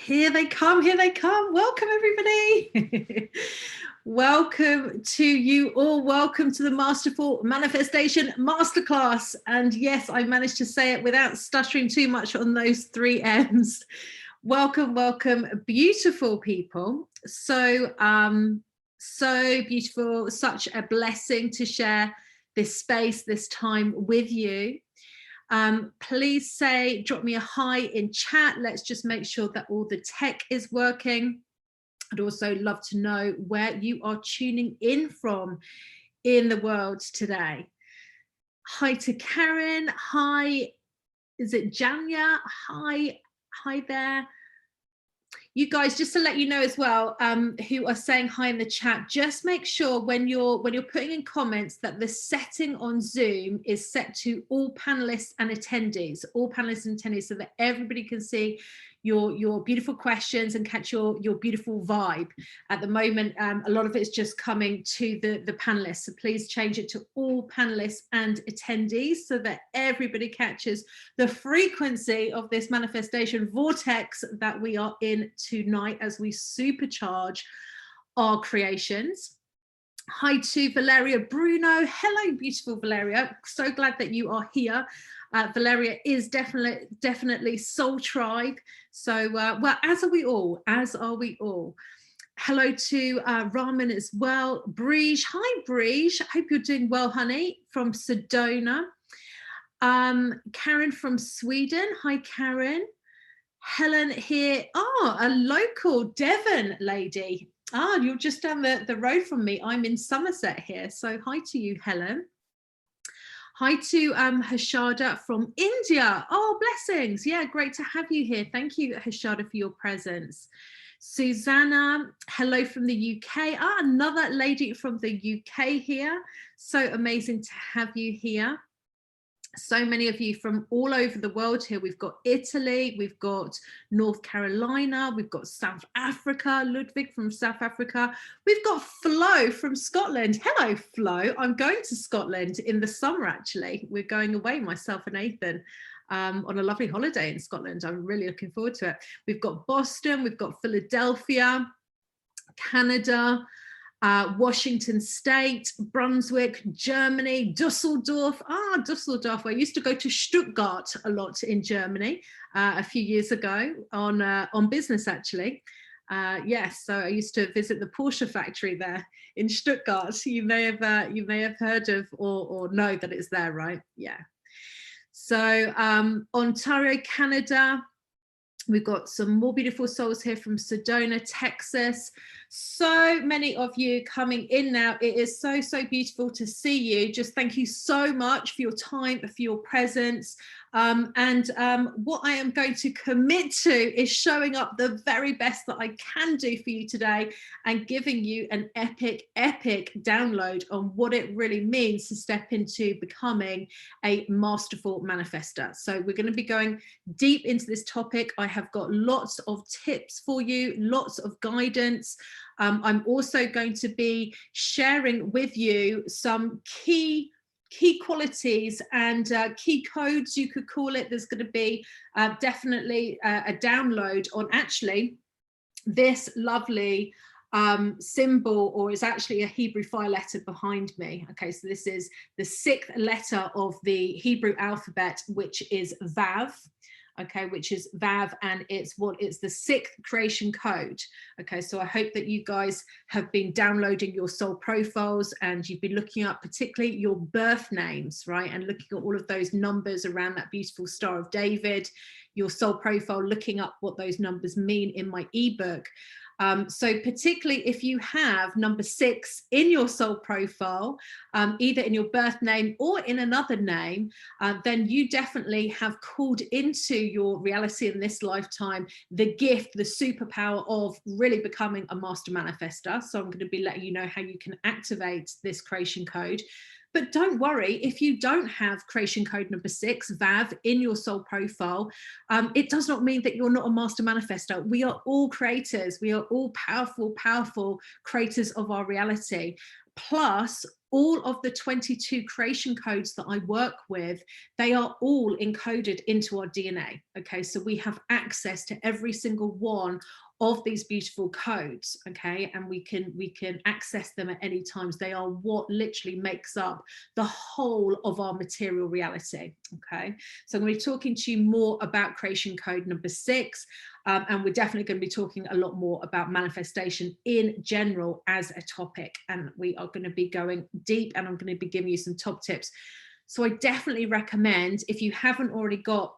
Here they come, here they come. Welcome, everybody. Welcome to you all. Welcome to the Masterful Manifestation Masterclass. And yes, I managed to say it without stuttering too much on those 3 M's. Welcome, welcome, beautiful people. So beautiful, such a blessing to share this space, this time with you. Please drop me a hi in chat. Let's just make sure that all the tech is working. I'd also love to know where you are tuning in from in the world today. Hi to Karen. Hi, is it Janya? Hi there. You guys, just to let you know as well, who are saying hi in the chat, just make sure when you're putting in comments that the setting on Zoom is set to all panelists and attendees, so that everybody can see your beautiful questions and catch your beautiful vibe. At the moment, a lot of it's just coming to the panelists, so please change it to all panelists and attendees so that everybody catches the frequency of this manifestation vortex that we are in tonight as we supercharge our creations. Hi to Valeria Bruno. Hello, beautiful Valeria. So glad that you are here. Valeria is definitely Soul Tribe. So, well, as are we all. Hello to Raman as well. Breege. Hi, Breege. Hope you're doing well, honey, from Sedona. Karen from Sweden. Hi, Karen. Helen here. A local Devon lady. You're just down the road from me. I'm in Somerset here. So hi to you, Helen. Hi to Hashada from India. Oh, blessings. Yeah, great to have you here. Thank you, Hashada, for your presence. Susanna, hello from the UK. Another lady from the UK here. So amazing to have you here. So many of you from all over the world here. We've got Italy, we've got North Carolina, we've got South Africa, Ludwig from South Africa. We've got Flo from Scotland. Hello, Flo. I'm going to Scotland in the summer, actually. We're going away, myself and Nathan, on a lovely holiday in Scotland. I'm really looking forward to it. We've got Boston, we've got Philadelphia, Canada, Washington State, Brunswick, Germany, Dusseldorf. Dusseldorf. I used to go to Stuttgart a lot in Germany a few years ago on business, actually. Yes, so I used to visit the Porsche factory there in Stuttgart. You may have heard of or know that it's there, right? Yeah. So Ontario, Canada. We've got some more beautiful souls here from Sedona, Texas. So many of you coming in now. It is so beautiful to see you. Just thank you so much for your time, for your presence. What I am going to commit to is showing up the very best that I can do for you today and giving you an epic download on what it really means to step into becoming a masterful manifester. So we're going to be going deep into this topic. I have got lots of tips for you, lots of guidance. I'm also going to be sharing with you some key qualities and key codes, you could call it. There's going to be definitely a download on actually this lovely symbol, or it's actually a Hebrew 5 letter behind me. Okay, so this is the 6th letter of the Hebrew alphabet, which is Vav. Okay, which is Vav, and it's the 6th creation code. Okay, so I hope that you guys have been downloading your soul profiles and you've been looking up particularly your birth names, right? And looking at all of those numbers around that beautiful Star of David, your soul profile, looking up what those numbers mean in my ebook. So particularly if you have number 6 in your soul profile, either in your birth name or in another name, then you definitely have called into your reality in this lifetime the gift, the superpower of really becoming a master manifester. So I'm going to be letting you know how you can activate this creation code. But don't worry, if you don't have creation code number 6, VAV, in your soul profile, it does not mean that you're not a master manifester. We are all creators. We are all powerful creators of our reality. plus all of the 22 creation codes that I work with, they are all encoded into our DNA. Okay, so we have access to every single one of these beautiful codes. Okay, and we can access them at any times. They are what literally makes up the whole of our material reality. Okay, so I'm going to be talking to you more about creation code number 6. And we're definitely going to be talking a lot more about manifestation in general as a topic. And we are going to be going deep, and I'm going to be giving you some top tips. So I definitely recommend, if you haven't already got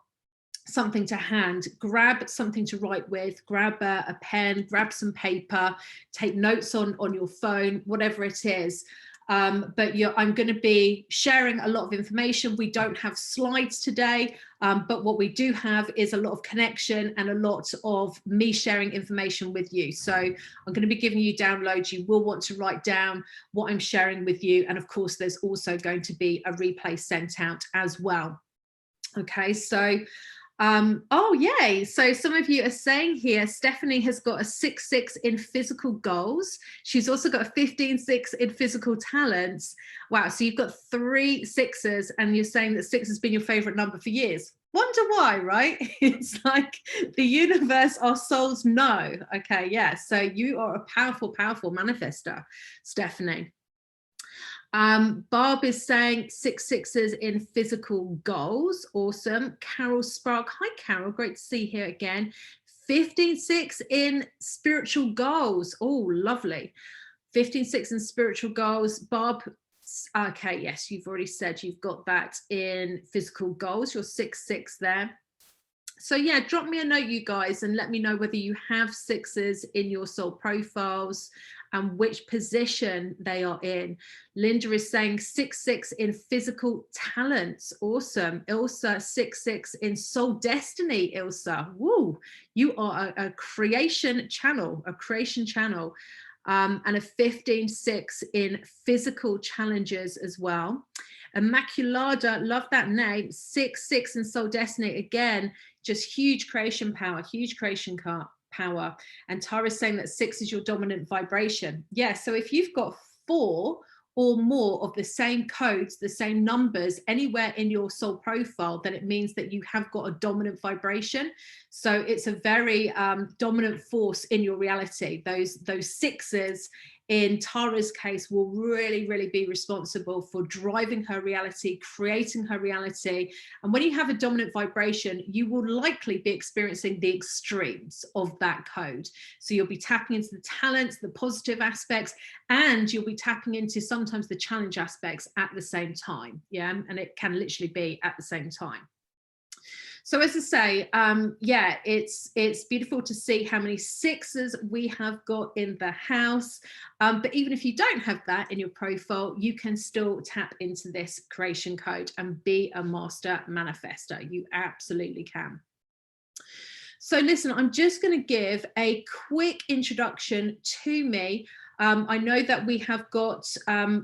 something to hand, grab something to write with, grab a pen, grab some paper, take notes on your phone, whatever it is. But I'm going to be sharing a lot of information. We don't have slides today, but what we do have is a lot of connection and a lot of me sharing information with you. So I'm going to be giving you downloads. You will want to write down what I'm sharing with you. And of course, there's also going to be a replay sent out as well. Okay, so oh yay, so some of you are saying here Stephanie has got a 6-6 in physical goals. She's also got a 15-6 in physical talents. Wow, so you've got 3 6s, and you're saying that 6 has been your favorite number for years. Wonder why, right? It's like the universe, our souls know. Okay, yeah, so you are a powerful manifester, Stephanie. Barb is saying 6 6s in physical goals. Awesome. Carol Spark. Hi, Carol. Great to see you here again. 15-6 in spiritual goals. Oh, lovely. 15-6 in spiritual goals. Barb. Okay, yes, you've already said you've got that in physical goals. You're 6-6 there. So yeah, drop me a note, you guys, and let me know whether you have 6s in your soul profiles and which position they are in. Linda is saying 6-6 in physical talents. Awesome. Ilsa, 6-6 in soul destiny. Ilsa, woo, you are a creation channel, and a 15-6 in physical challenges as well. Immaculada, love that name. 6-6 in soul destiny. Again, just huge creation power, power. And Tara's saying that 6 is your dominant vibration. Yeah, so if you've got 4 or more of the same codes, the same numbers anywhere in your soul profile, then it means that you have got a dominant vibration. So it's a very dominant force in your reality. Those 6s in Tara's case will really be responsible for driving her reality, creating her reality. And when you have a dominant vibration, you will likely be experiencing the extremes of that code. So you'll be tapping into the talents, the positive aspects, and you'll be tapping into sometimes the challenge aspects at the same time. Yeah, and it can literally be at the same time. So as I say, yeah, it's beautiful to see how many 6s we have got in the house. But even if you don't have that in your profile, you can still tap into this creation code and be a master manifester. You absolutely can. So listen, I'm just going to give a quick introduction to me. I know that we have got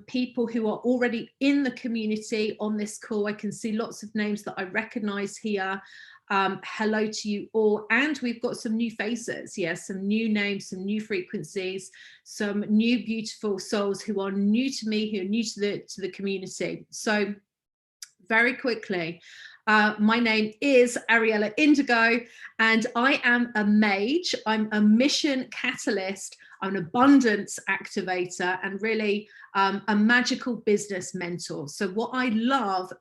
people who are already in the community on this call. I can see lots of names that I recognize here. Hello to you all. And we've got some new faces. Yes, some new names, some new frequencies, some new beautiful souls who are new to me, who are new to the community. So very quickly, my name is Ariella Indigo, and I am a mage. I'm a mission catalyst. I'm an abundance activator, and really a magical business mentor. So what I love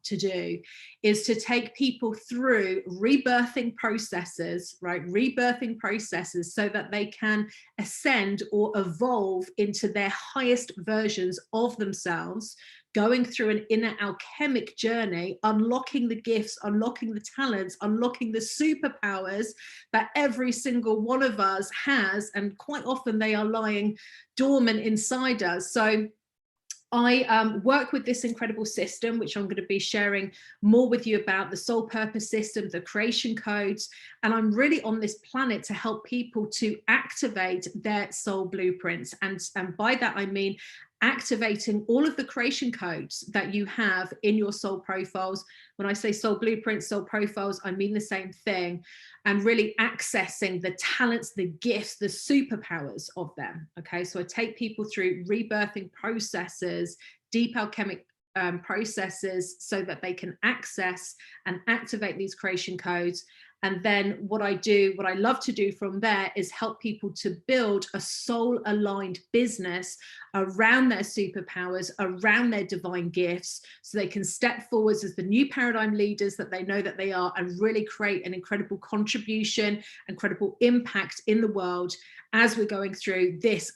to do is to take people through rebirthing processes, right? Rebirthing processes so that they can ascend or evolve into their highest versions of themselves, going through an inner alchemic journey, unlocking the gifts, unlocking the talents, unlocking the superpowers that every single one of us has. And quite often they are lying dormant inside us. So I work with this incredible system, which I'm going to be sharing more with you about, the soul purpose system, the creation codes. And I'm really on this planet to help people to activate their soul blueprints. And by that, I mean activating all of the creation codes that you have in your soul profiles. When I say soul blueprints, soul profiles, I mean the same thing, and really accessing the talents, the gifts, the superpowers of them. Okay, so I take people through rebirthing processes, deep alchemic processes, so that they can access and activate these creation codes. And then what I love to do from there is help people to build a soul aligned business around their superpowers, around their divine gifts, so they can step forwards as the new paradigm leaders that they know that they are, and really create an incredible contribution, incredible impact in the world as we're going through this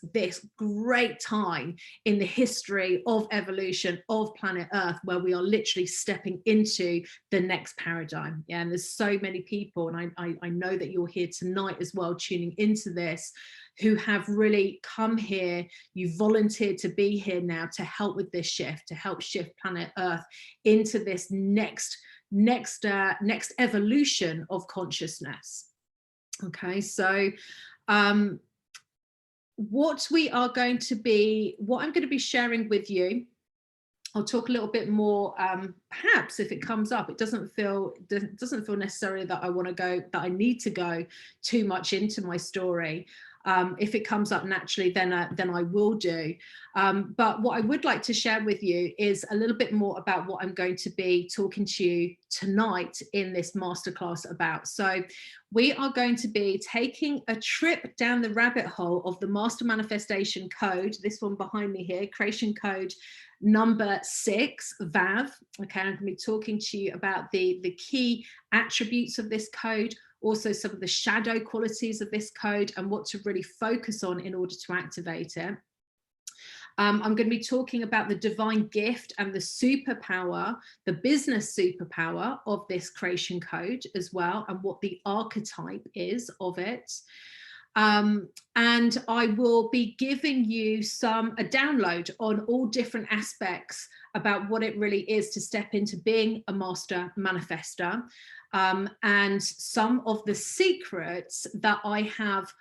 great time in the history of evolution of planet Earth, where we are literally stepping into the next paradigm. Yeah, and there's so many people, and I know that you're here tonight as well, tuning into this, who have really come here. You volunteered to be here now to help with this shift, to help shift planet Earth into this next evolution of consciousness. Okay, so what I'm going to be sharing with you, I'll talk a little bit more, perhaps if it comes up. It doesn't feel necessarily that I need to go too much into my story. If it comes up naturally, then I will do. But what I would like to share with you is a little bit more about what I'm going to be talking to you tonight in this masterclass about. So we are going to be taking a trip down the rabbit hole of the Master Manifestation Code, this one behind me here, Creation Code number 6, VAV. Okay, I'm going to be talking to you about the key attributes of this code, also some of the shadow qualities of this code, and what to really focus on in order to activate it. I'm going to be talking about the divine gift and the superpower, the business superpower of this creation code as well, and what the archetype is of it. And I will be giving you a download on all different aspects about what it really is to step into being a master manifester, and some of the secrets that I have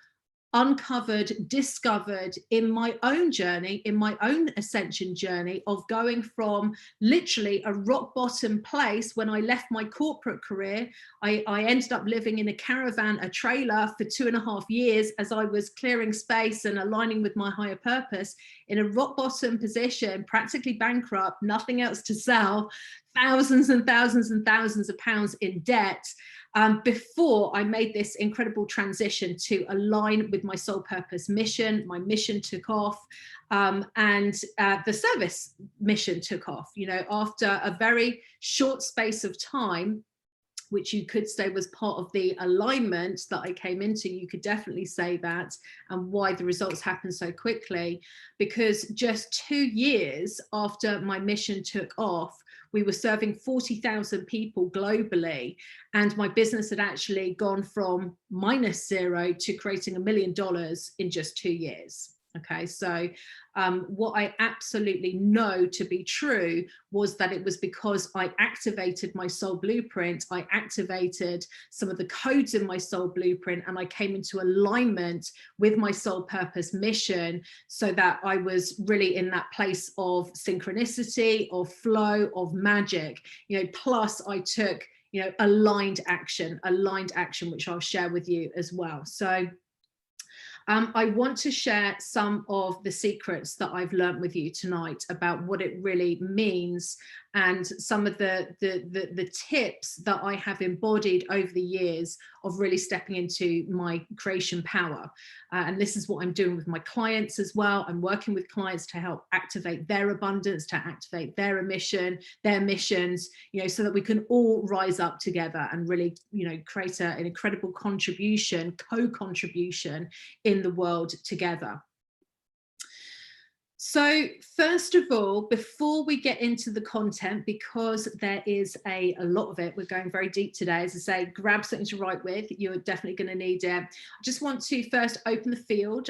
uncovered, discovered in my own journey, in my own ascension journey, of going from literally a rock bottom place when I left my corporate career. I ended up living in a caravan, a trailer, for 2.5 years as I was clearing space and aligning with my higher purpose, in a rock bottom position, practically bankrupt, nothing else to sell, thousands and thousands and thousands of pounds in debt, before I made this incredible transition to align with my soul purpose mission. My mission took off, and the service mission took off. You know, after a very short space of time, which you could say was part of the alignment that I came into, you could definitely say that, and why the results happened so quickly, because just 2 years after my mission took off, we were serving 40,000 people globally, and my business had actually gone from -0 to creating $1 million in just 2 years. Okay, so what I absolutely know to be true was that it was because I activated my soul blueprint, I activated some of the codes in my soul blueprint, and I came into alignment with my soul purpose mission, so that I was really in that place of synchronicity, of flow, of magic, you know, plus I took, you know, aligned action, which I'll share with you as well. So I want to share some of the secrets that I've learned with you tonight about what it really means, and some of the tips that I have embodied over the years of really stepping into my creation power. And this is what I'm doing with my clients as well. I'm working with clients to help activate their abundance, to activate their missions, you know, so that we can all rise up together and really, you know, create an incredible contribution, co-contribution in the world together. So first of all, before we get into the content, because there is a lot of it, we're going very deep today, as I say, grab something to write with, you're definitely going to need it. I just want to first open the field,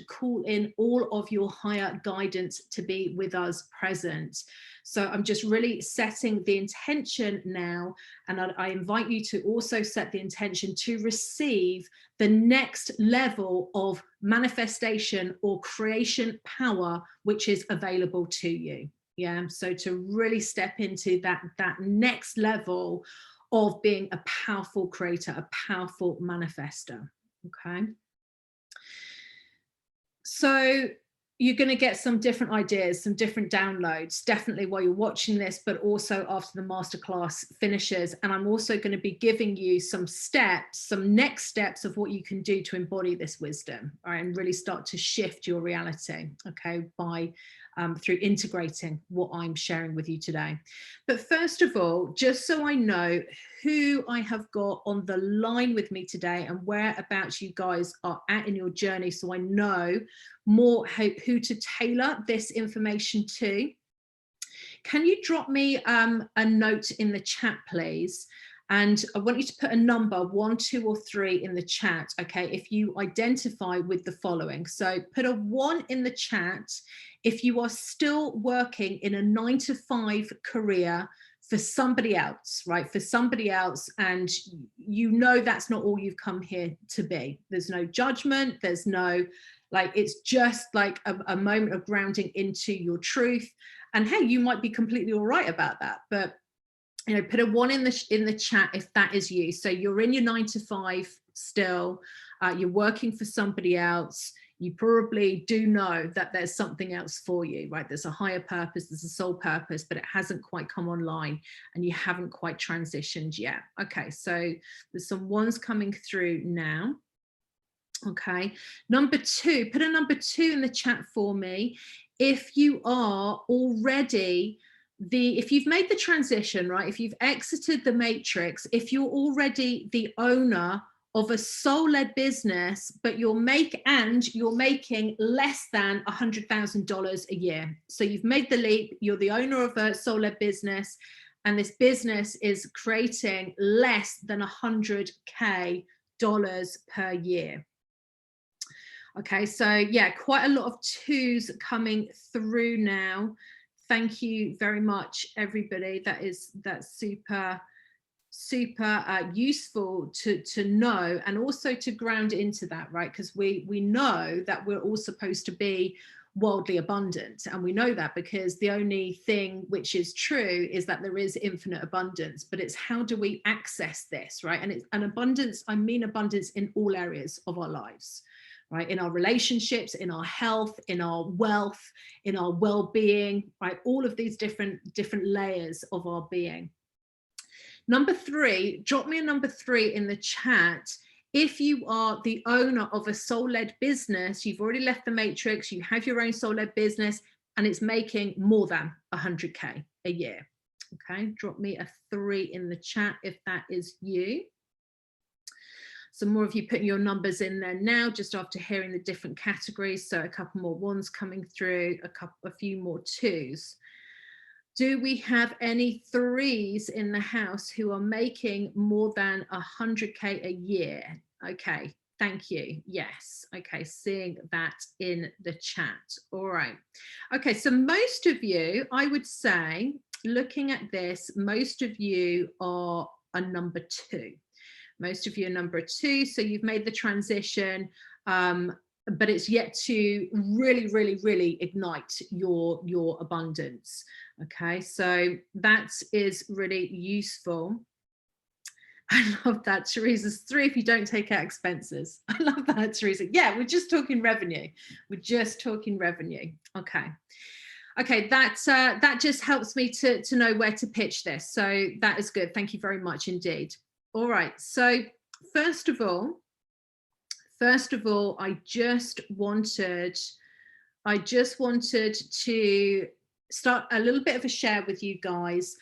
call in all of your higher guidance to be with us present. So I'm just really setting the intention now, and I invite you to also set the intention to receive the next level of manifestation or creation power which is available to you. Yeah, so to really step into that next level of being a powerful creator, a powerful manifester. Okay, so you're going to get some different ideas, some different downloads, definitely while you're watching this, but also after the masterclass finishes. And I'm also going to be giving you some steps, some next steps of what you can do to embody this wisdom, all right, and really start to shift your reality, okay, by through integrating what I'm sharing with you today. But first of all, just so I know who I have got on the line with me today and whereabouts you guys are at in your journey, so I know more who to tailor this information to. Can you drop me a note in the chat, please? And I want you to put a number 1, 2, or 3 in the chat, okay, if you identify with the following. So put a 1 in the chat if you are still working in a 9-to-5 career for somebody else, right? For somebody else, and you know that's not all you've come here to be. There's no judgment, there's no, like, it's just like a moment of grounding into your truth. And hey, you might be completely all right about that, but you know, put a 1 in the chat if that is you. So you're in your 9-to-5 still, you're working for somebody else. You probably do know that there's something else for you, right? There's a higher purpose, there's a soul purpose, but it hasn't quite come online and you haven't quite transitioned yet. Okay, so there's some 1s coming through now. Okay, number 2, put a number 2 in the chat for me if you are already if you've made the transition, right? If you've exited the matrix, if you're already the owner of a soul-led business, but you're making less than $100,000 a year. So you've made the leap, you're the owner of a soul-led business, and this business is creating less than $100K per year. Okay, so yeah, quite a lot of 2s coming through now. Thank you very much, everybody. That's super useful to know, and also to ground into that, right? Because we know that we're all supposed to be wildly abundant, and we know that because the only thing which is true is that there is infinite abundance, but it's how do we access this, right? And it's an abundance, I mean abundance in all areas of our lives, right? In our relationships, in our health, in our wealth, in our well-being, right? All of these different layers of our being. Number 3, drop me a number 3 in the chat if you are the owner of a soul-led business. You've already left the matrix, you have your own soul-led business, and it's making more than 100K a year. Okay, drop me a 3 in the chat if that is you. Some more of you putting your numbers in there now, just after hearing the different categories. So a couple more 1s coming through, a few more 2s. Do we have any 3s in the house who are making more than 100K a year? Okay, thank you. Yes. Okay, seeing that in the chat. All right. Okay, so most of you, I would say, looking at this, most of you are a number 2. Most of you are number 2, so you've made the transition, but it's yet to really ignite your abundance. Okay, so that is really useful. I love that, Teresa's 3 if you don't take out expenses. I love that, Teresa. Yeah, we're just talking revenue. We're just talking revenue. Okay. Okay, that just helps me to know where to pitch this. So that is good. Thank you very much indeed. All right, so first of all, I just wanted to start a little bit of a share with you guys,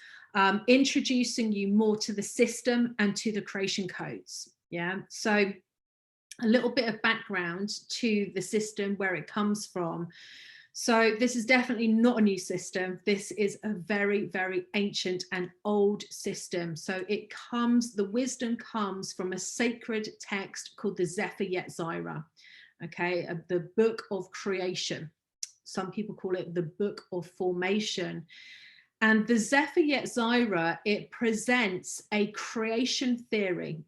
introducing you more to the system and to the creation codes. Yeah, so a little bit of background to the system, where it comes from. So this is definitely not a new system. This is a very ancient and old system. So the wisdom comes from a sacred text called the Zephyr Yetzirah, okay, the book of creation. Some people call it the book of formation. And the Zephyr Yetzirah, it presents a creation theory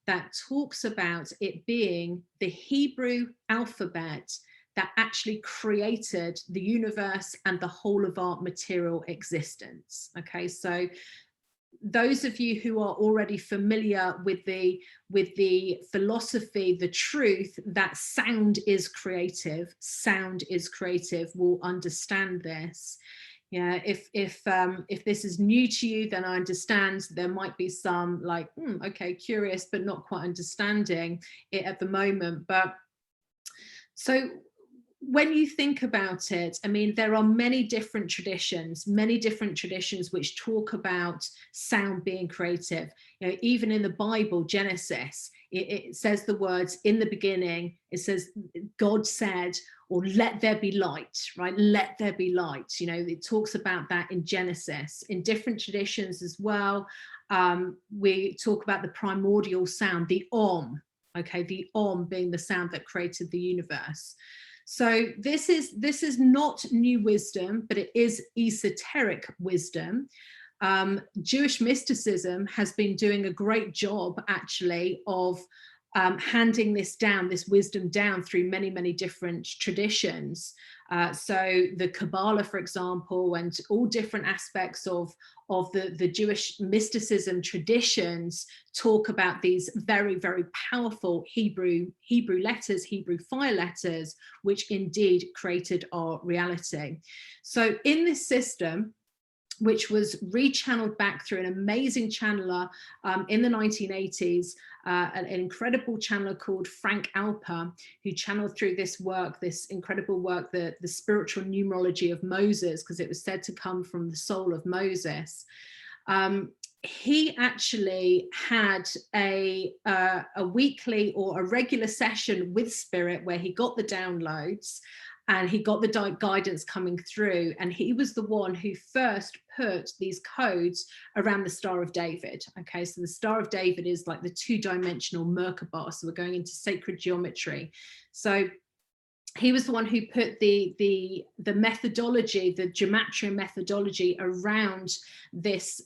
that talks about it being the Hebrew alphabet that actually created the universe and the whole of our material existence. Okay, so those of you who are already familiar with the philosophy, the truth that sound is creative will understand this. Yeah, if this is new to you, then I understand there might be some like, okay, curious, but not quite understanding it at the moment. But so when you think about it, I mean, there are many different traditions which talk about sound being creative. You know, even in the Bible, Genesis, it says the words in the beginning, it says God said, or let there be light, right? Let there be light. You know, it talks about that in Genesis. In different traditions as well, we talk about the primordial sound, the Om, okay, the Om being the sound that created the universe. So this is not new wisdom, but it is esoteric wisdom. Jewish mysticism has been doing a great job, actually, of handing this wisdom down through many, many different traditions. So the Kabbalah, for example, and all different aspects of the Jewish mysticism traditions talk about these very, very powerful Hebrew letters, Hebrew fire letters, which indeed created our reality. So in this system, which was rechanneled back through an amazing channeler in the 1980s, an incredible channeler called Frank Alper, who channeled through this incredible work, the spiritual numerology of Moses, because it was said to come from the soul of Moses. He actually had a weekly or a regular session with Spirit where he got the downloads and he got the guidance coming through. And he was the one who first put these codes around the Star of David. Okay, so the Star of David is like the two-dimensional Merkabah. So we're going into sacred geometry. So he was the one who put the methodology, the gematria methodology around this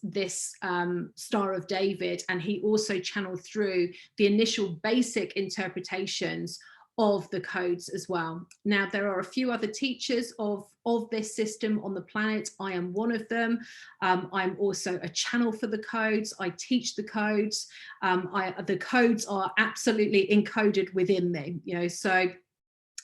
Star of David. And he also channeled through the initial basic interpretations of the codes as well. Now, there are a few other teachers of this system on the planet. I am one of them. I'm also a channel for the codes. I teach the codes. The codes are absolutely encoded within me, you know, so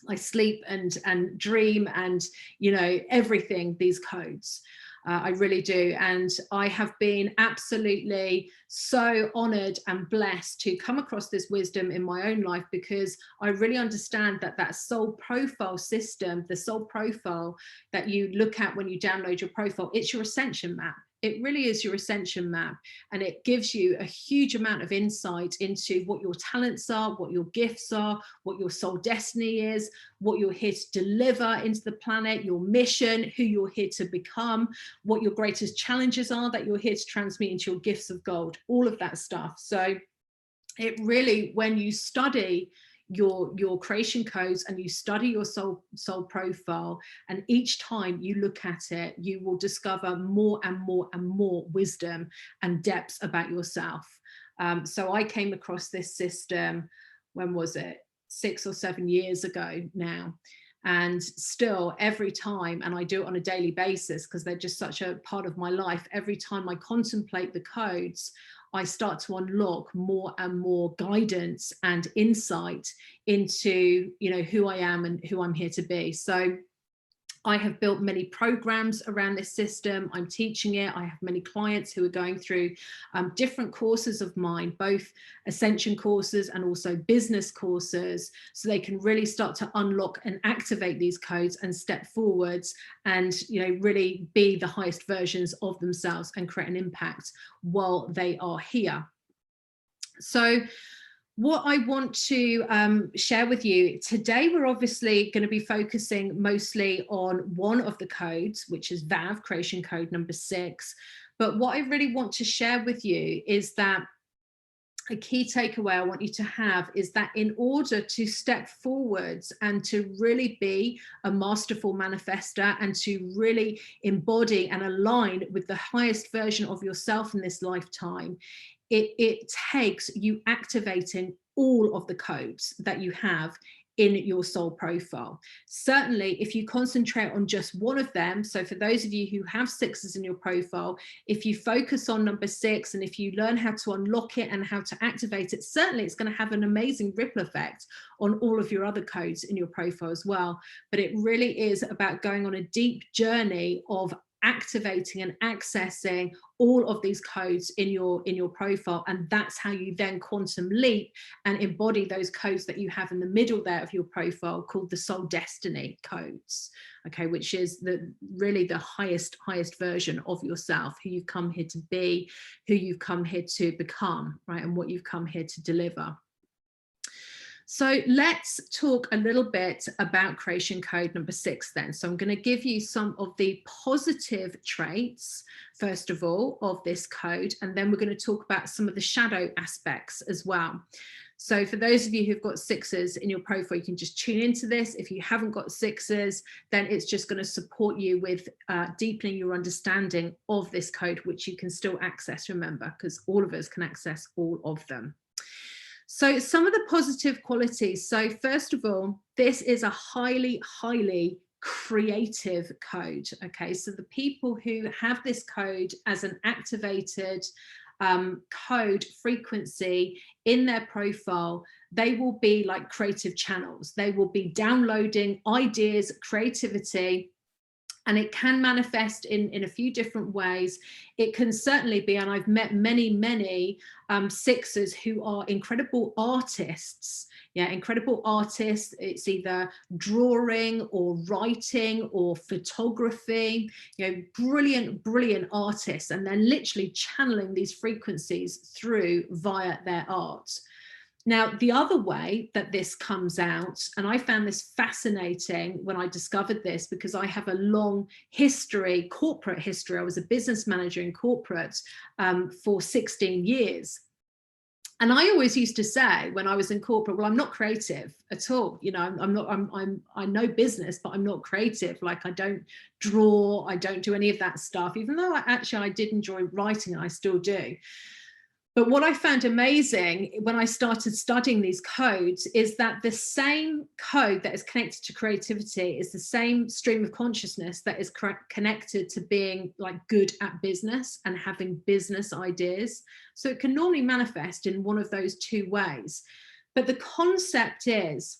I sleep and dream and, you know, everything, these codes. I really do. And I have been absolutely so honored and blessed to come across this wisdom in my own life, because I really understand that soul profile system, the soul profile that you look at when you download your profile, it's your ascension map. It really is your ascension map, and it gives you a huge amount of insight into what your talents are, what your gifts are, what your soul destiny is, what you're here to deliver into the planet, your mission, who you're here to become, what your greatest challenges are that you're here to transmute into your gifts of gold, all of that stuff. So it really, when you study your creation codes and you study your soul profile, and each time you look at it, you will discover more and more and more wisdom and depths about yourself. So I came across this system, when was it? 6 or 7 years ago now. And still every time, and I do it on a daily basis because they're just such a part of my life, every time I contemplate the codes, I start to unlock more and more guidance and insight into, you know, who I am and who I'm here to be. So I have built many programs around this system. I'm teaching it. I have many clients who are going through different courses of mine, both ascension courses and also business courses, so they can really start to unlock and activate these codes and step forwards and, you know, really be the highest versions of themselves and create an impact while they are here. So what I want to share with you today, we're obviously going to be focusing mostly on one of the codes, which is VAV, creation code number 6. But what I really want to share with you is that a key takeaway I want you to have is that in order to step forwards and to really be a masterful manifester and to really embody and align with the highest version of yourself in this lifetime, it takes you activating all of the codes that you have in your soul profile. Certainly, if you concentrate on just one of them, so for those of you who have sixes in your profile, if you focus on number 6 and if you learn how to unlock it and how to activate it, certainly it's going to have an amazing ripple effect on all of your other codes in your profile as well. But it really is about going on a deep journey of activating and accessing all of these codes in your profile, and that's how you then quantum leap and embody those codes that you have in the middle there of your profile, called the soul destiny codes, okay, which is really the highest version of yourself, who you've come here to be, who you've come here to become, right, and what you've come here to deliver. So let's talk a little bit about creation code number 6 then. So I'm going to give you some of the positive traits, first of all, of this code, and then we're going to talk about some of the shadow aspects as well. So for those of you who've got 6s in your profile, you can just tune into this. If you haven't got 6s, then it's just going to support you with deepening your understanding of this code, which you can still access, remember, because all of us can access all of them. So some of the positive qualities. So first of all, this is a highly creative code. Okay, so the people who have this code as an activated code frequency in their profile, they will be like creative channels. They will be downloading ideas, creativity, and it can manifest in a few different ways. It can certainly be, and I've met many 6s who are incredible artists. Yeah, incredible artists. It's either drawing or writing or photography, you know, brilliant artists, and they're literally channeling these frequencies through via their art. Now, the other way that this comes out, and I found this fascinating when I discovered this, because I have a long history, corporate history. I was a business manager in corporate for 16 years. And I always used to say when I was in corporate, well, I'm not creative at all. You know, I know business, but I'm not creative. Like, I don't draw, I don't do any of that stuff, even though I did enjoy writing, and I still do. But what I found amazing when I started studying these codes is that the same code that is connected to creativity is the same stream of consciousness that is connected to being like good at business and having business ideas. So it can normally manifest in one of those two ways. But the concept is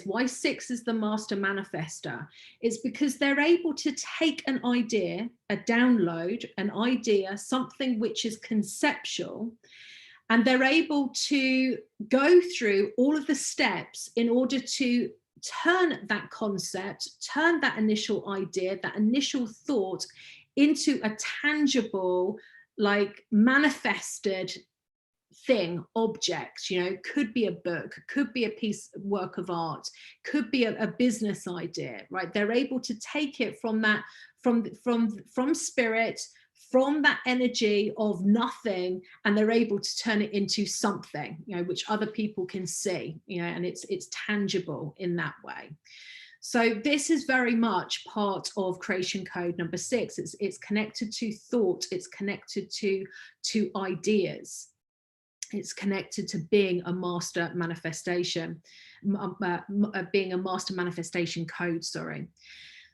why 6 is the master manifester. It's because they're able to take an idea, a download, an idea, something which is conceptual, and they're able to go through all of the steps in order to turn that concept, turn that initial idea, that initial thought into a tangible, like manifested thing, object. You know, could be a book, could be a work of art, could be a business idea, right? They're able to take it from that, from spirit, from that energy of nothing, and they're able to turn it into something, you know, which other people can see, you know, and it's tangible in that way. So this is very much part of creation code number 6. It's connected to thought, it's connected to ideas. It's connected to being a master manifestation, being a master manifestation code, sorry.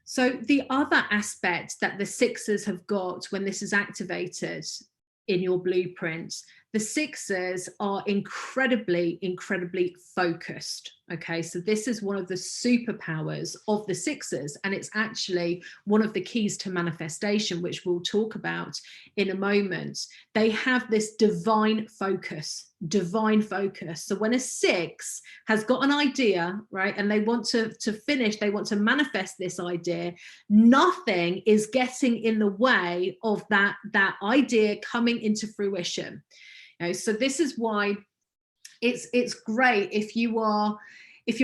So the other aspect that the 6s have got when this is activated in your blueprint, the 6s are incredibly focused. Okay, so this is one of the superpowers of the 6s, and it's actually one of the keys to manifestation, which we'll talk about in a moment. They have this divine focus. So when a 6 has got an idea, right, and they want to finish, they want to manifest this idea, nothing is getting in the way of that idea coming into fruition. You know, so this is why it's great if you're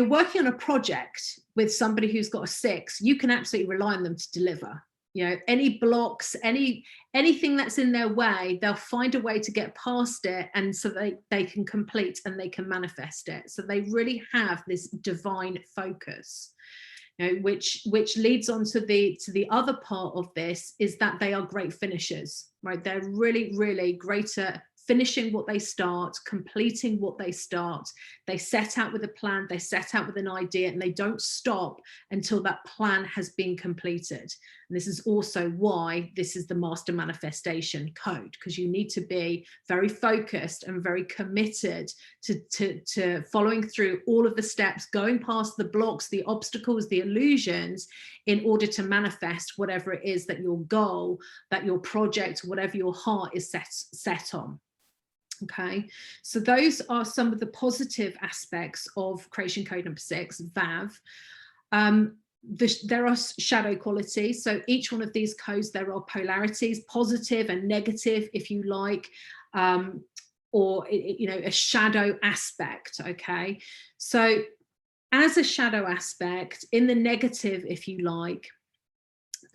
working on a project with somebody who's got a 6, you can absolutely rely on them to deliver. You know, any blocks, anything that's in their way, they'll find a way to get past it, and so they can complete and they can manifest it. So they really have this divine focus. You know, which leads on to the other part of this, is that they are great finishers, right? They're really, really great at finishing what they start, completing what they start. They set out with a plan, they set out with an idea, and they don't stop until that plan has been completed. And this is also why this is the master manifestation code, because you need to be very focused and very committed to following through all of the steps, going past the blocks, the obstacles, the illusions, in order to manifest whatever it is that your goal, that your project, whatever your heart is set on. Okay, so those are some of the positive aspects of creation code number 6, VAV. There are shadow qualities. So each one of these codes, there are polarities, positive and negative, if you like, or, you know, a shadow aspect. Okay, so as a shadow aspect, in the negative, if you like,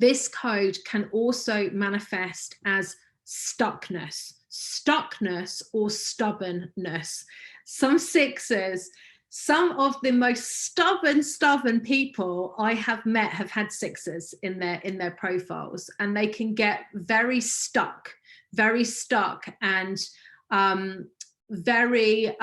this code can also manifest as stuckness or stubbornness. Some 6s, some of the most stubborn people I have met have had 6s in their profiles, and they can get very stuck and very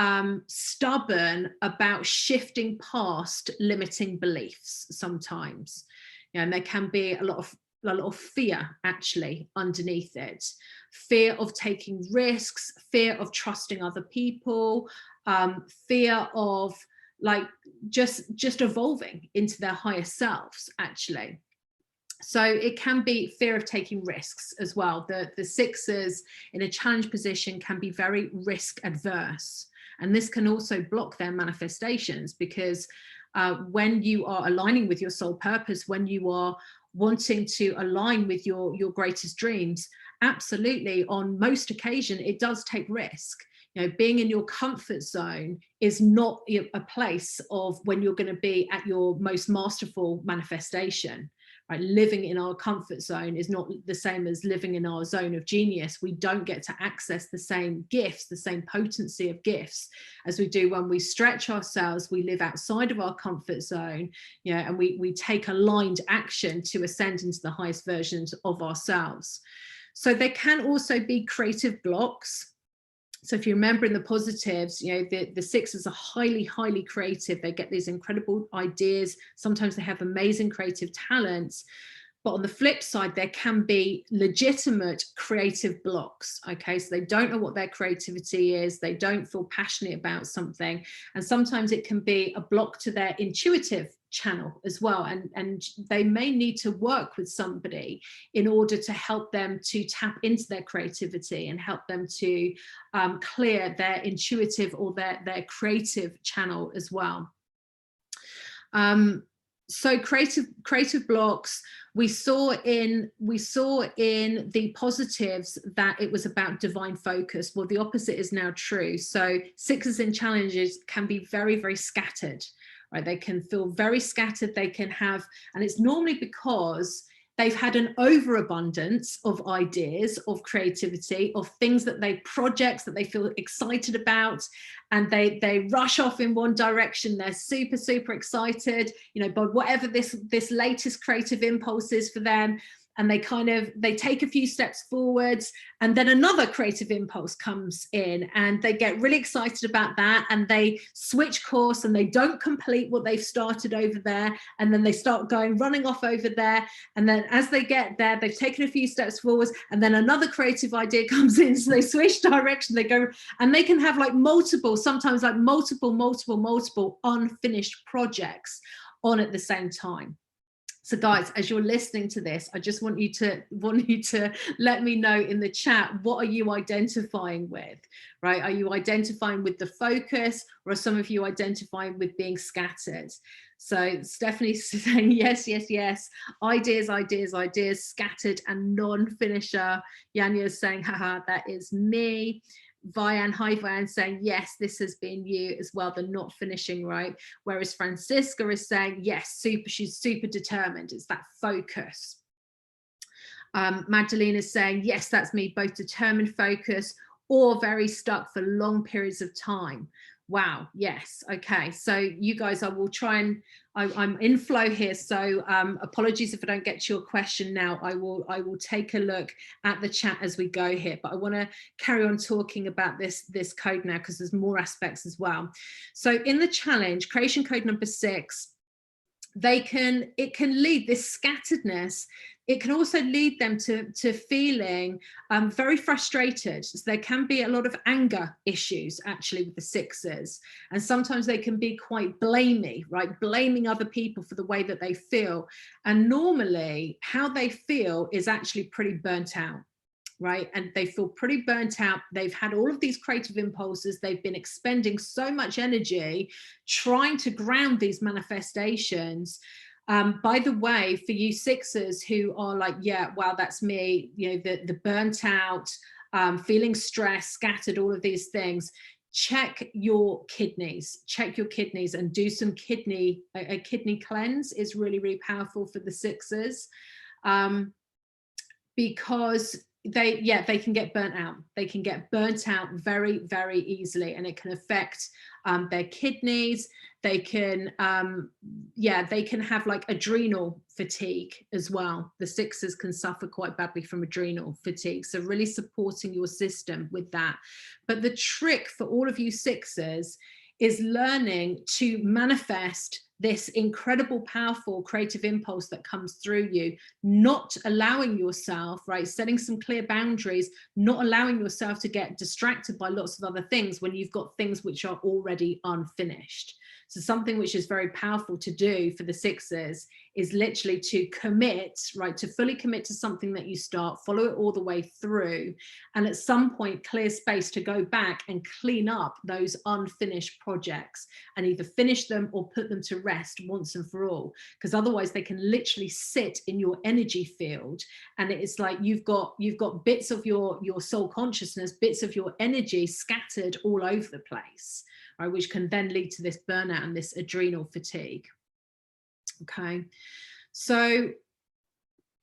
stubborn about shifting past limiting beliefs sometimes. You know, and there can be a lot of fear actually underneath it. Fear of taking risks, fear of trusting other people, fear of like just evolving into their higher selves actually. So it can be fear of taking risks as well. The 6s in a challenge position can be very risk adverse, and this can also block their manifestations, because when you are aligning with your soul purpose, when you are wanting to align with your greatest dreams, absolutely, on most occasion, it does take risk. You know, being in your comfort zone is not a place of when you're going to be at your most masterful manifestation. Right? Living in our comfort zone is not the same as living in our zone of genius. We don't get to access the same gifts, the same potency of gifts as we do when we stretch ourselves, we live outside of our comfort zone, you know, and we take aligned action to ascend into the highest versions of ourselves. So there can also be creative blocks. So if you remember in the positives, you know, the 6s are highly creative. They get these incredible ideas. Sometimes they have amazing creative talents. But on the flip side, there can be legitimate creative blocks. Okay, so they don't know what their creativity is. They don't feel passionate about something. And sometimes it can be a block to their intuitive channel as well. And they may need to work with somebody in order to help them to tap into their creativity and help them to clear their intuitive or their creative channel as well. So creative blocks, we saw in the positives that it was about divine focus. Well, the opposite is now true. So 6s in challenges can be very scattered, right? They can feel very scattered. They can have, and it's normally because they've had an overabundance of ideas, of creativity, of things projects that they feel excited about, and they rush off in one direction. They're super excited, you know, by whatever this latest creative impulse is for them. And they take a few steps forwards, and then another creative impulse comes in, and they get really excited about that, and they switch course, and they don't complete what they've started over there, and then they start running off over there, and then as they get there, they've taken a few steps forwards, and then another creative idea comes in, so they switch direction, they go, and they can have like sometimes multiple unfinished projects on at the same time. So guys, as you're listening to this, I just want you to let me know in the chat, what are you identifying with, right? Are you identifying with the focus, or are some of you identifying with being scattered? So Stephanie's saying yes. Ideas, scattered and non-finisher. Yanya's saying, haha, that is me. Hi Vian, saying yes, this has been you as well, the not finishing, right? Whereas Francisca is saying yes, she's super determined. It's that focus. Magdalene is saying, yes, that's me, both determined focus or very stuck for long periods of time. Wow, yes, okay. So you guys, I will try and, I'm in flow here, so apologies if I don't get to your question now. I will take a look at the chat as we go here, but I want to carry on talking about this code now because there's more aspects as well. So in the challenge, creation code number 6, it can lead this scatteredness. It can also lead them to feeling very frustrated. So there can be a lot of anger issues actually with the 6s. And sometimes they can be quite blamey, right? Blaming other people for the way that they feel. And normally how they feel is actually pretty burnt out. Right? And they feel pretty burnt out. They've had all of these creative impulses. They've been expending so much energy trying to ground these manifestations. By the way, for you 6s who are like, yeah, wow, that's me, you know, the burnt out, feeling stressed, scattered, all of these things, check your kidneys and do some kidney cleanse is really, really powerful for the 6s. Because they can get burnt out. They can get burnt out very, very easily, and it can affect their kidneys. They can have like adrenal fatigue as well. The 6s can suffer quite badly from adrenal fatigue. So really supporting your system with that. But the trick for all of you 6s is learning to manifest this incredible, powerful creative impulse that comes through you, not allowing yourself, right, setting some clear boundaries, not allowing yourself to get distracted by lots of other things when you've got things which are already unfinished. So something which is very powerful to do for the 6s is literally to commit, right, to fully commit to something that you start, follow it all the way through, and at some point clear space to go back and clean up those unfinished projects and either finish them or put them to rest once and for all, because otherwise they can literally sit in your energy field, and it's like you've got bits of your soul consciousness, bits of your energy scattered all over the place, right, which can then lead to this burnout and this adrenal fatigue. Okay, so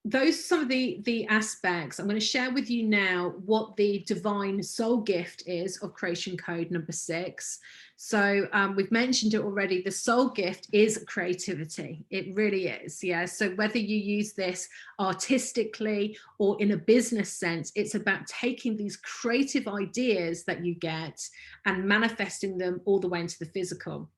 those are some of the aspects. I'm going to share with you now what the divine soul gift is of creation code number 6. So we've mentioned it already. The soul gift is creativity. It really is. Yeah. So whether you use this artistically or in a business sense, it's about taking these creative ideas that you get and manifesting them all the way into the physical.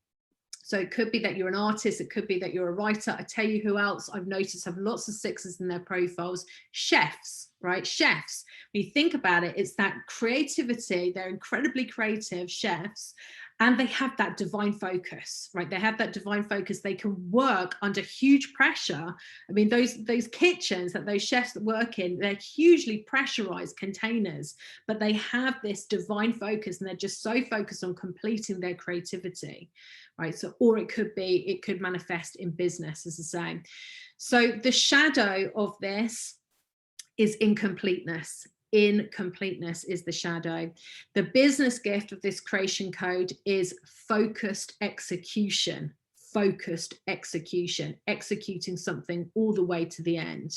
So it could be that you're an artist, it could be that you're a writer. I tell you who else I've noticed have lots of 6s in their profiles: chefs, right? Chefs. When you think about it, it's that creativity. They're incredibly creative chefs, and they have that divine focus, right? They have that divine focus. They can work under huge pressure. I mean, those kitchens that those chefs work in, they're hugely pressurized containers, but they have this divine focus, and they're just so focused on completing their creativity. Right. So, or it could manifest in business, as I say. So the shadow of this is incompleteness. Incompleteness is the shadow. The business gift of this creation code is focused execution. Focused execution, executing something all the way to the end.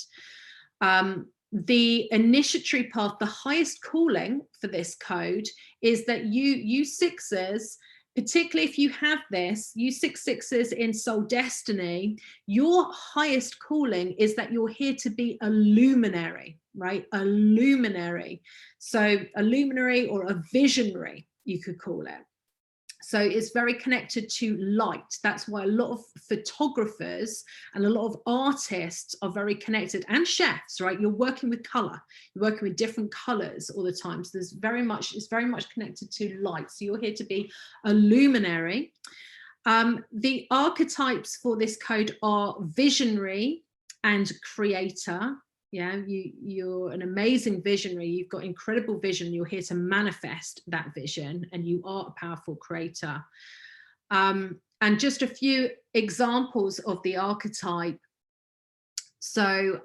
The initiatory path, the highest calling for this code, is that you 6s, particularly if you have this, you 6s in soul destiny, your highest calling is that you're here to be a luminary, right? A luminary. So a luminary or a visionary, you could call it. So it's very connected to light. That's why a lot of photographers and a lot of artists are very connected, and chefs, right? You're working with color, you're working with different colors all the time. So it's very much connected to light. So you're here to be a luminary. The archetypes for this code are visionary and creator. Yeah, you're an amazing visionary. You've got incredible vision. You're here to manifest that vision, and you are a powerful creator. And just a few examples of the archetype. So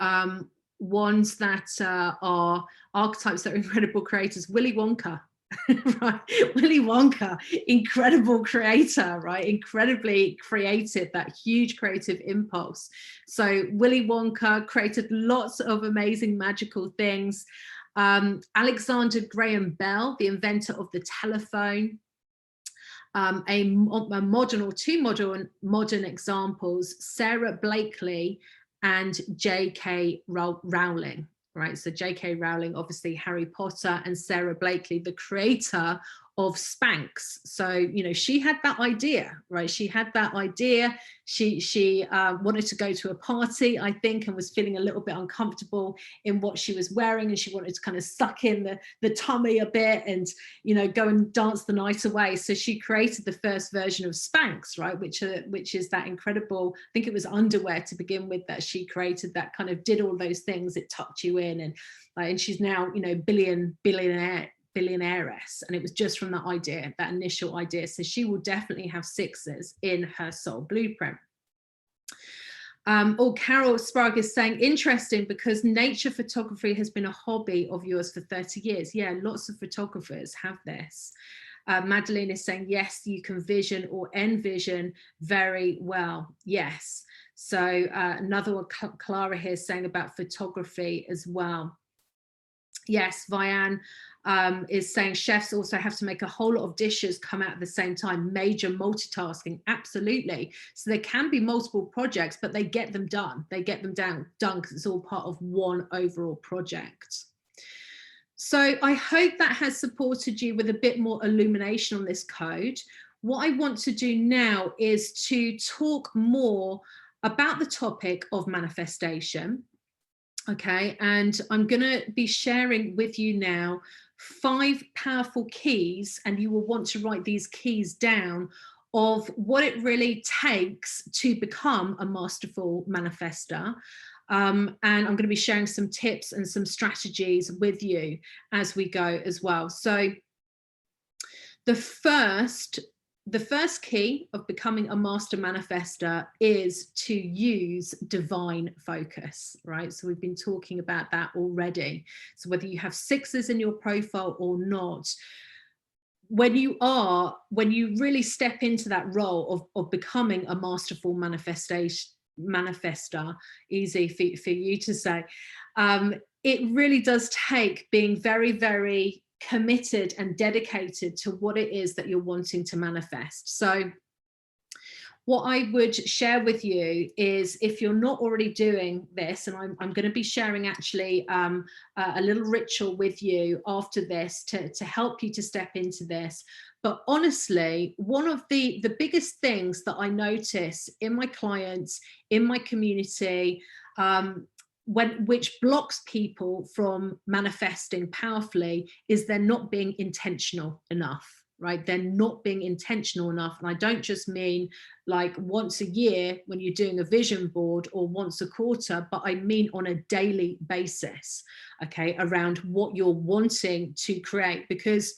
ones that are archetypes that are incredible creators: Willy Wonka, Right, Willy Wonka, incredible creator, right? Incredibly creative, that huge creative impulse. So Willy Wonka created lots of amazing magical things. Alexander Graham Bell, the inventor of the telephone. A modern or two modern examples, Sarah Blakely and J.K. Rowling. Right, so J.K. Rowling, obviously Harry Potter, and Sarah Blakely, the creator of Spanx. So, you know, she had that idea, right? She had that idea. She wanted to go to a party, I think, and was feeling a little bit uncomfortable in what she was wearing, and she wanted to kind of suck in the tummy a bit and, you know, go and dance the night away. So she created the first version of Spanx, right, which is that incredible, I think it was underwear to begin with, that she created, that kind of did all those things. It tucked you in, and she's now, you know, billionairess, and it was just from that idea, that initial idea. So she will definitely have sixes in her soul blueprint. Carol Sprague is saying, interesting, because nature photography has been a hobby of yours for 30 years. Yeah, lots of photographers have this. Madeline is saying, yes, you can vision or envision very well. Yes. So another one, Clara here, is saying about photography as well. Yes, Vianne is saying chefs also have to make a whole lot of dishes come out at the same time. Major multitasking, absolutely. So there can be multiple projects, but they get them done. They get them done because it's all part of one overall project. So I hope that has supported you with a bit more illumination on this code. What I want to do now is to talk more about the topic of manifestation. Okay, and I'm going to be sharing with you now 5 powerful keys, and you will want to write these keys down, of what it really takes to become a masterful manifester. And I'm going to be sharing some tips and some strategies with you as we go as well. So the first key of becoming a master manifester is to use divine focus, right? So we've been talking about that already. So whether you have sixes in your profile or not, when you really step into that role of becoming a masterful manifester, easy for you to say, it really does take being very, very committed and dedicated to what it is that you're wanting to manifest. So what I would share with you is, if you're not already doing this, and I'm going to be sharing actually a little ritual with you after this to help you to step into this. But honestly, one of the biggest things that I notice in my clients, in my community, which blocks people from manifesting powerfully, is they're not being intentional enough. Right? They're not being intentional enough. And I don't just mean like once a year when you're doing a vision board, or once a quarter, but I mean on a daily basis, okay, around what you're wanting to create. Because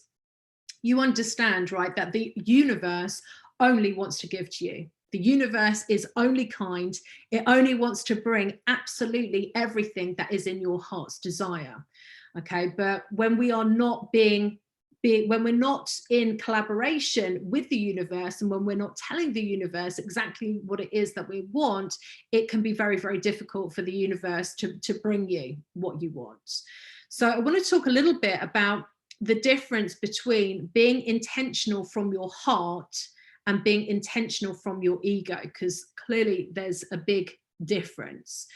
you understand, right, that the universe only wants to give to you. The universe is only kind. It only wants to bring absolutely everything that is in your heart's desire. Okay, but when we are not when we're not in collaboration with the universe, and when we're not telling the universe exactly what it is that we want, it can be very, very difficult for the universe to bring you what you want. So I want to talk a little bit about the difference between being intentional from your heart and being intentional from your ego, because clearly there's a big difference.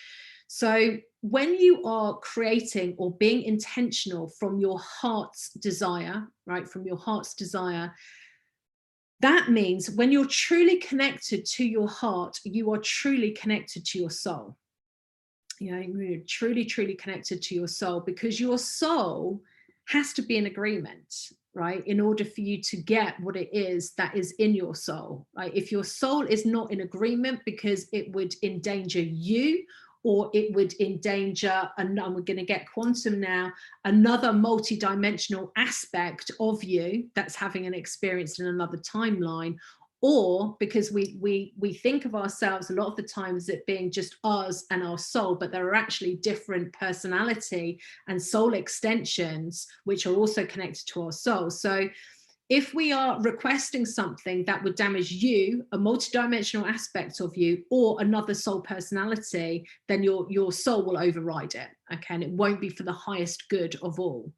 So when you are creating or being intentional from your heart's desire, right, from your heart's desire, that means when you're truly connected to your heart, you are truly connected to your soul. You know, you're truly, truly connected to your soul, because your soul has to be in agreement, right, in order for you to get what it is that is in your soul, right? If your soul is not in agreement, because it would endanger you, or it would endanger, and we're going to get quantum now, another multi-dimensional aspect of you that's having an experience in another timeline, or because we think of ourselves a lot of the time as it being just us and our soul, but there are actually different personality and soul extensions which are also connected to our soul. So if we are requesting something that would damage you, a multidimensional aspect of you, or another soul personality, then your soul will override it, okay? And it won't be for the highest good of all.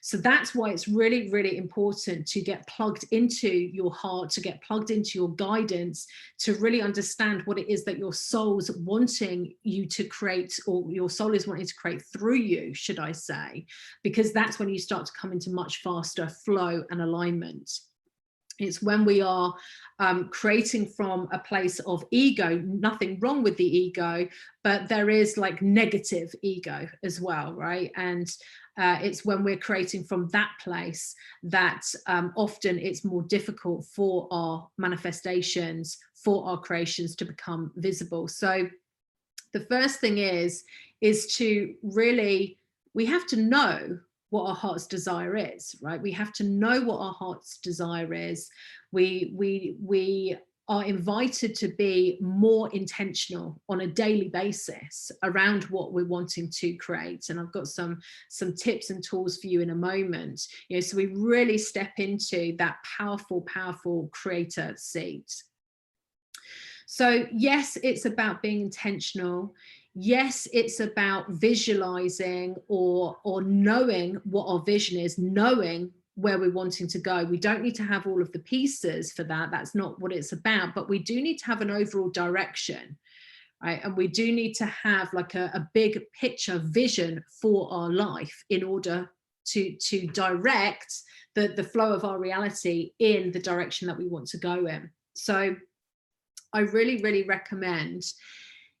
So that's why it's really, really important to get plugged into your heart, to get plugged into your guidance, to really understand what it is that your soul's wanting you to create, or your soul is wanting to create through you, should I say, because that's when you start to come into much faster flow and alignment. It's when we are creating from a place of ego, nothing wrong with the ego, but there is like negative ego as well, right? And it's when we're creating from that place that often it's more difficult for our manifestations, for our creations to become visible. So the first thing is to really, we have to know what our heart's desire is, right? We have to know what our heart's desire is. We are invited to be more intentional on a daily basis around what we're wanting to create. And I've got some tips and tools for you in a moment. You know, so we really step into that powerful creator seat. So yes, it's about being intentional. Yes, it's about visualizing or knowing what our vision is, knowing where we're wanting to go. We don't need to have all of the pieces for that. That's not what it's about, but we do need to have an overall direction, right? And we do need to have like a big picture vision for our life in order to direct the flow of our reality in the direction that we want to go in. So I really, really recommend,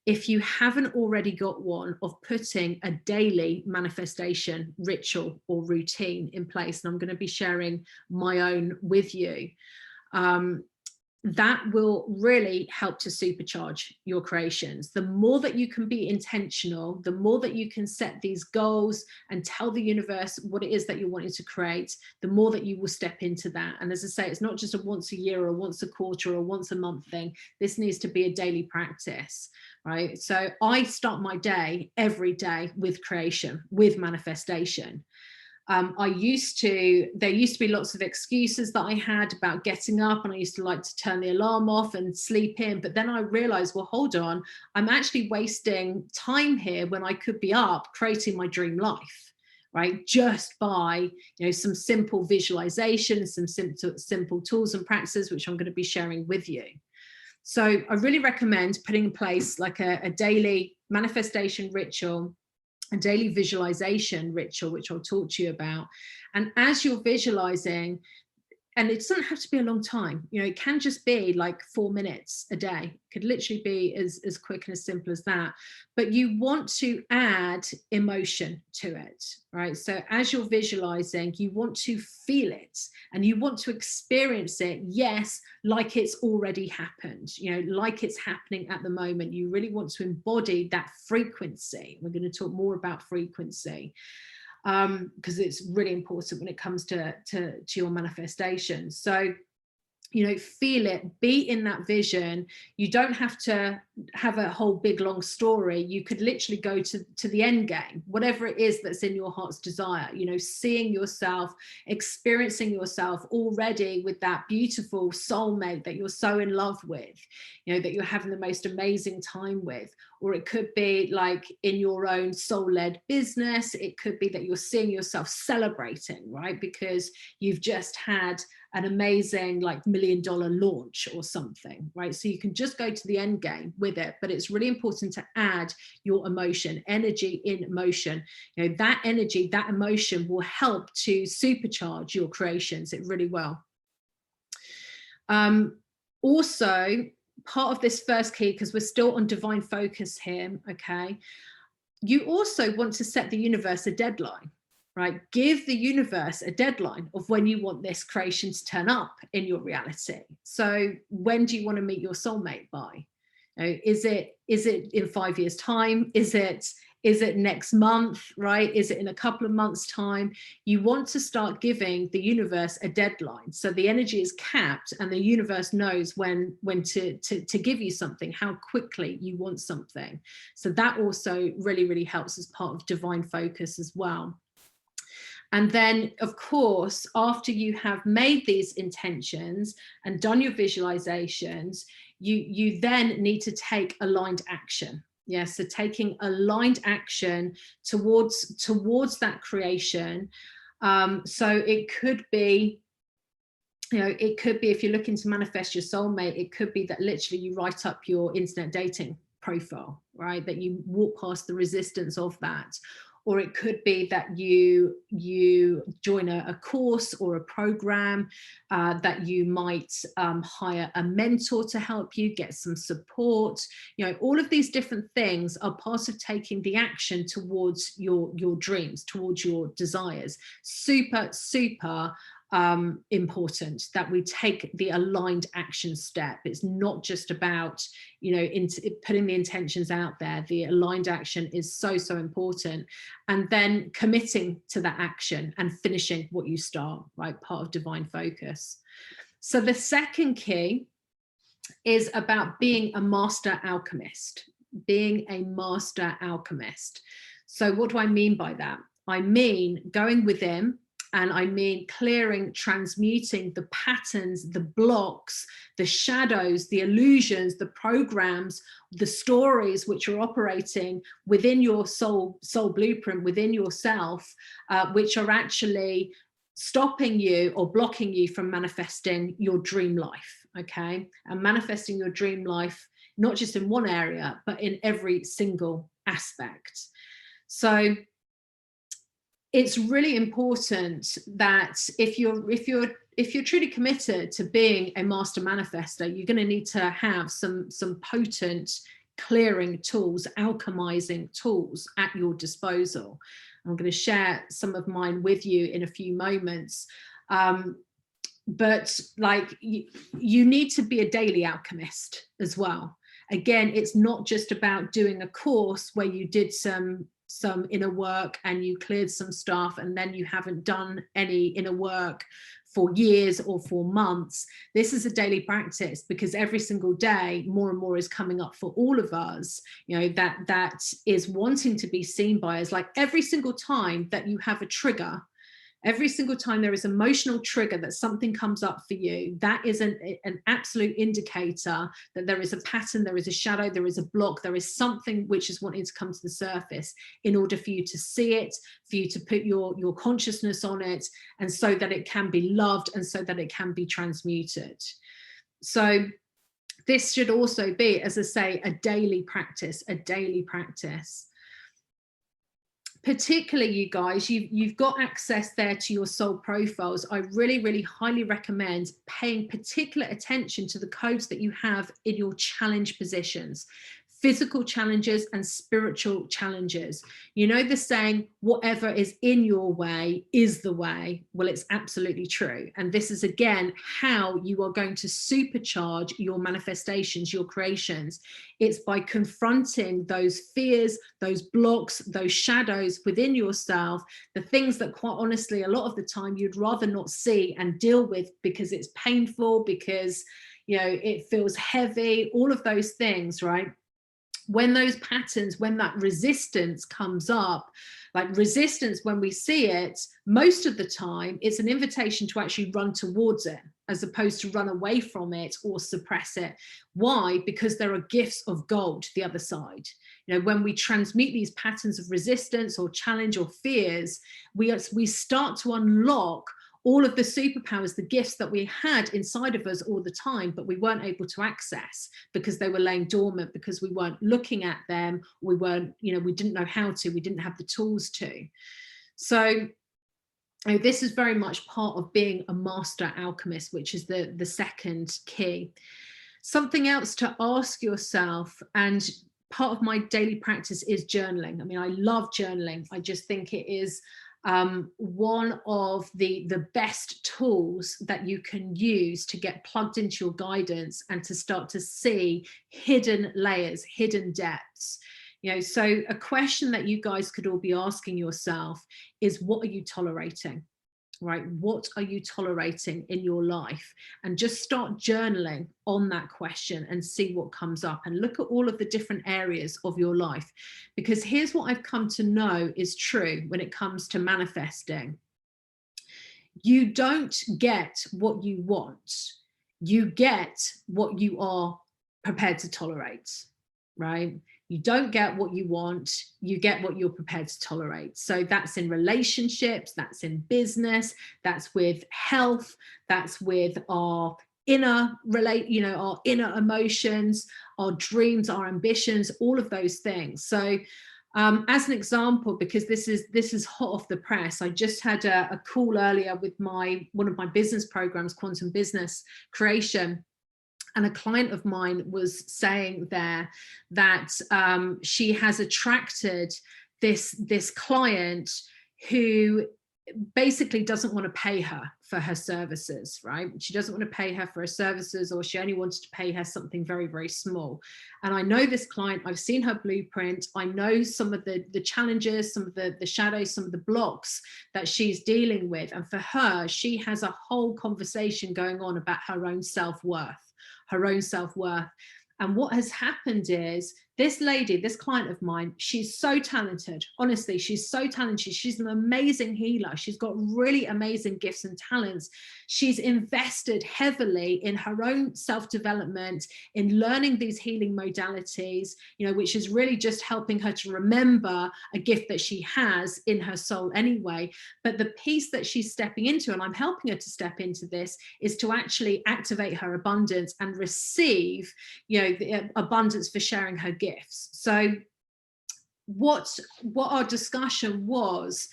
if you haven't already got one, of putting a daily manifestation ritual or routine in place. And I'm going to be sharing my own with you. That will really help to supercharge your creations. The more that you can be intentional, the more that you can set these goals and tell the universe what it is that you're wanting to create, the more that you will step into that. And as I say, it's not just a once a year or once a quarter or once a month thing. This needs to be a daily practice, right? So I start my day every day with creation, with manifestation. There used to be lots of excuses that I had about getting up, and I used to like to turn the alarm off and sleep in. But then I realized, well, hold on, I'm actually wasting time here when I could be up creating my dream life, right? Just by, you know, some simple visualization, some simple tools and practices, which I'm going to be sharing with you. So I really recommend putting in place like a daily manifestation ritual, a daily visualization ritual, which I'll talk to you about. And as you're visualizing, and it doesn't have to be a long time, you know, it can just be like 4 minutes a day. It could literally be as quick and as simple as that. But you want to add emotion to it, right? So as you're visualizing, you want to feel it and you want to experience it, yes, like it's already happened, you know, like it's happening at the moment. You really want to embody that frequency. We're going to talk more about frequency, because it's really important when it comes to your manifestation. So, you know, feel it, be in that vision. You don't have to have a whole big long story. You could literally go to the end game, whatever it is that's in your heart's desire, you know, seeing yourself, experiencing yourself already with that beautiful soulmate that you're so in love with, you know, that you're having the most amazing time with. Or it could be like in your own soul-led business. It could be that you're seeing yourself celebrating, right? Because you've just had an amazing like $1 million launch or something, right? So you can just go to the end game with it, but it's really important to add your emotion, energy in motion. You know, that energy, that emotion will help to supercharge your creations. It really will. Also, part of this first key, because we're still on divine focus here, okay, you also want to set the universe a deadline, right? Give the universe a deadline of when you want this creation to turn up in your reality. So when do you want to meet your soulmate by? You know, is it in 5 years' time? Is it Is it next month, right? Is it in a couple of months' time? You want to start giving the universe a deadline. So the energy is capped and the universe knows when to give you something, how quickly you want something. So that also really, really helps as part of divine focus as well. And then, of course, after you have made these intentions and done your visualizations, you then need to take aligned action. Yeah, so taking aligned action towards that creation. So it could be, it could be, if you're looking to manifest your soulmate, it could be that literally you write up your internet dating profile, right? That you walk past the resistance of that. Or it could be that you join a course or a program, that you might hire a mentor to help you get some support. All of these different things are part of taking the action towards your dreams, towards your desires. Super, super important that we take the aligned action step. It's not just about putting the intentions out there. The aligned action is so important, and then committing to that action and finishing what you start, right? Part of divine focus. So the second key is about being a master alchemist. So what do I mean by that? I mean going within, and I mean clearing, transmuting the patterns, the blocks, the shadows, the illusions, the programs, the stories which are operating within your soul blueprint, within yourself, which are actually stopping you or blocking you from manifesting your dream life, okay? And manifesting your dream life, not just in one area, but in every single aspect. So it's really important that if you're truly committed to being a master manifester, you're going to need to have some potent clearing tools, alchemizing tools at your disposal. I'm going to share some of mine with you in a few moments. But like you need to be a daily alchemist as well. Again, it's not just about doing a course where you did some inner work and you cleared some stuff and then you haven't done any inner work for years or for months. This is a daily practice, because every single day more and more is coming up for all of us, that is wanting to be seen by us. Like every single time that you have a trigger, every single time there is an emotional trigger that something comes up for you, that is an absolute indicator that there is a pattern, there is a shadow, there is a block, there is something which is wanting to come to the surface in order for you to see it, for you to put your consciousness on it, and so that it can be loved and so that it can be transmuted. So this should also be, as I say, a daily practice, Particularly, you guys, you've got access there to your soul profiles. I really, really highly recommend paying particular attention to the codes that you have in your challenge positions, physical challenges and spiritual challenges. You know the saying, whatever is in your way is the way. Well, it's absolutely true. And this is, again, how you are going to supercharge your manifestations, your creations. It's by confronting those fears, those blocks, those shadows within yourself, the things that, quite honestly, a lot of the time you'd rather not see and deal with because it's painful, because, it feels heavy, all of those things, right? When those patterns, when that resistance comes up, like resistance, when we see it, most of the time, it's an invitation to actually run towards it, as opposed to run away from it or suppress it. Why? Because there are gifts of gold the other side. When we transmute these patterns of resistance or challenge or fears, we start to unlock all of the superpowers, the gifts that we had inside of us all the time, but we weren't able to access because they were laying dormant, because we weren't looking at them. We weren't, we didn't know how to, we didn't have the tools to. So this is very much part of being a master alchemist, which is the second key. Something else to ask yourself, and part of my daily practice is journaling. I mean, I love journaling. I just think it is one of the best tools that you can use to get plugged into your guidance and to start to see hidden layers, hidden depths. So a question that you guys could all be asking yourself is, what are you tolerating? Right? What are you tolerating in your life? And just start journaling on that question and see what comes up, and look at all of the different areas of your life. Because here's what I've come to know is true when it comes to manifesting. You don't get what you want. You get what you are prepared to tolerate, right? You don't get what you want, you get what you're prepared to tolerate. So that's in relationships, that's in business, that's with health, that's with our inner our inner emotions, our dreams, our ambitions, all of those things. So as an example, because this is hot off the press, I just had a call earlier with one of my business programs, Quantum Business Creation. And a client of mine was saying there that she has attracted this client who basically doesn't want to pay her for her services, right? She doesn't want to pay her for her services, or she only wanted to pay her something very, very small. And I know this client, I've seen her blueprint. I know some of the challenges, some of the shadows, some of the blocks that she's dealing with. And for her, she has a whole conversation going on about her own self-worth. And what has happened is, this lady, this client of mine, she's so talented. Honestly, she's so talented. She's an amazing healer. She's got really amazing gifts and talents. She's invested heavily in her own self-development, in learning these healing modalities, which is really just helping her to remember a gift that she has in her soul anyway. But the piece that she's stepping into, and I'm helping her to step into this, is to actually activate her abundance and receive, the abundance for sharing her gifts. So what our discussion was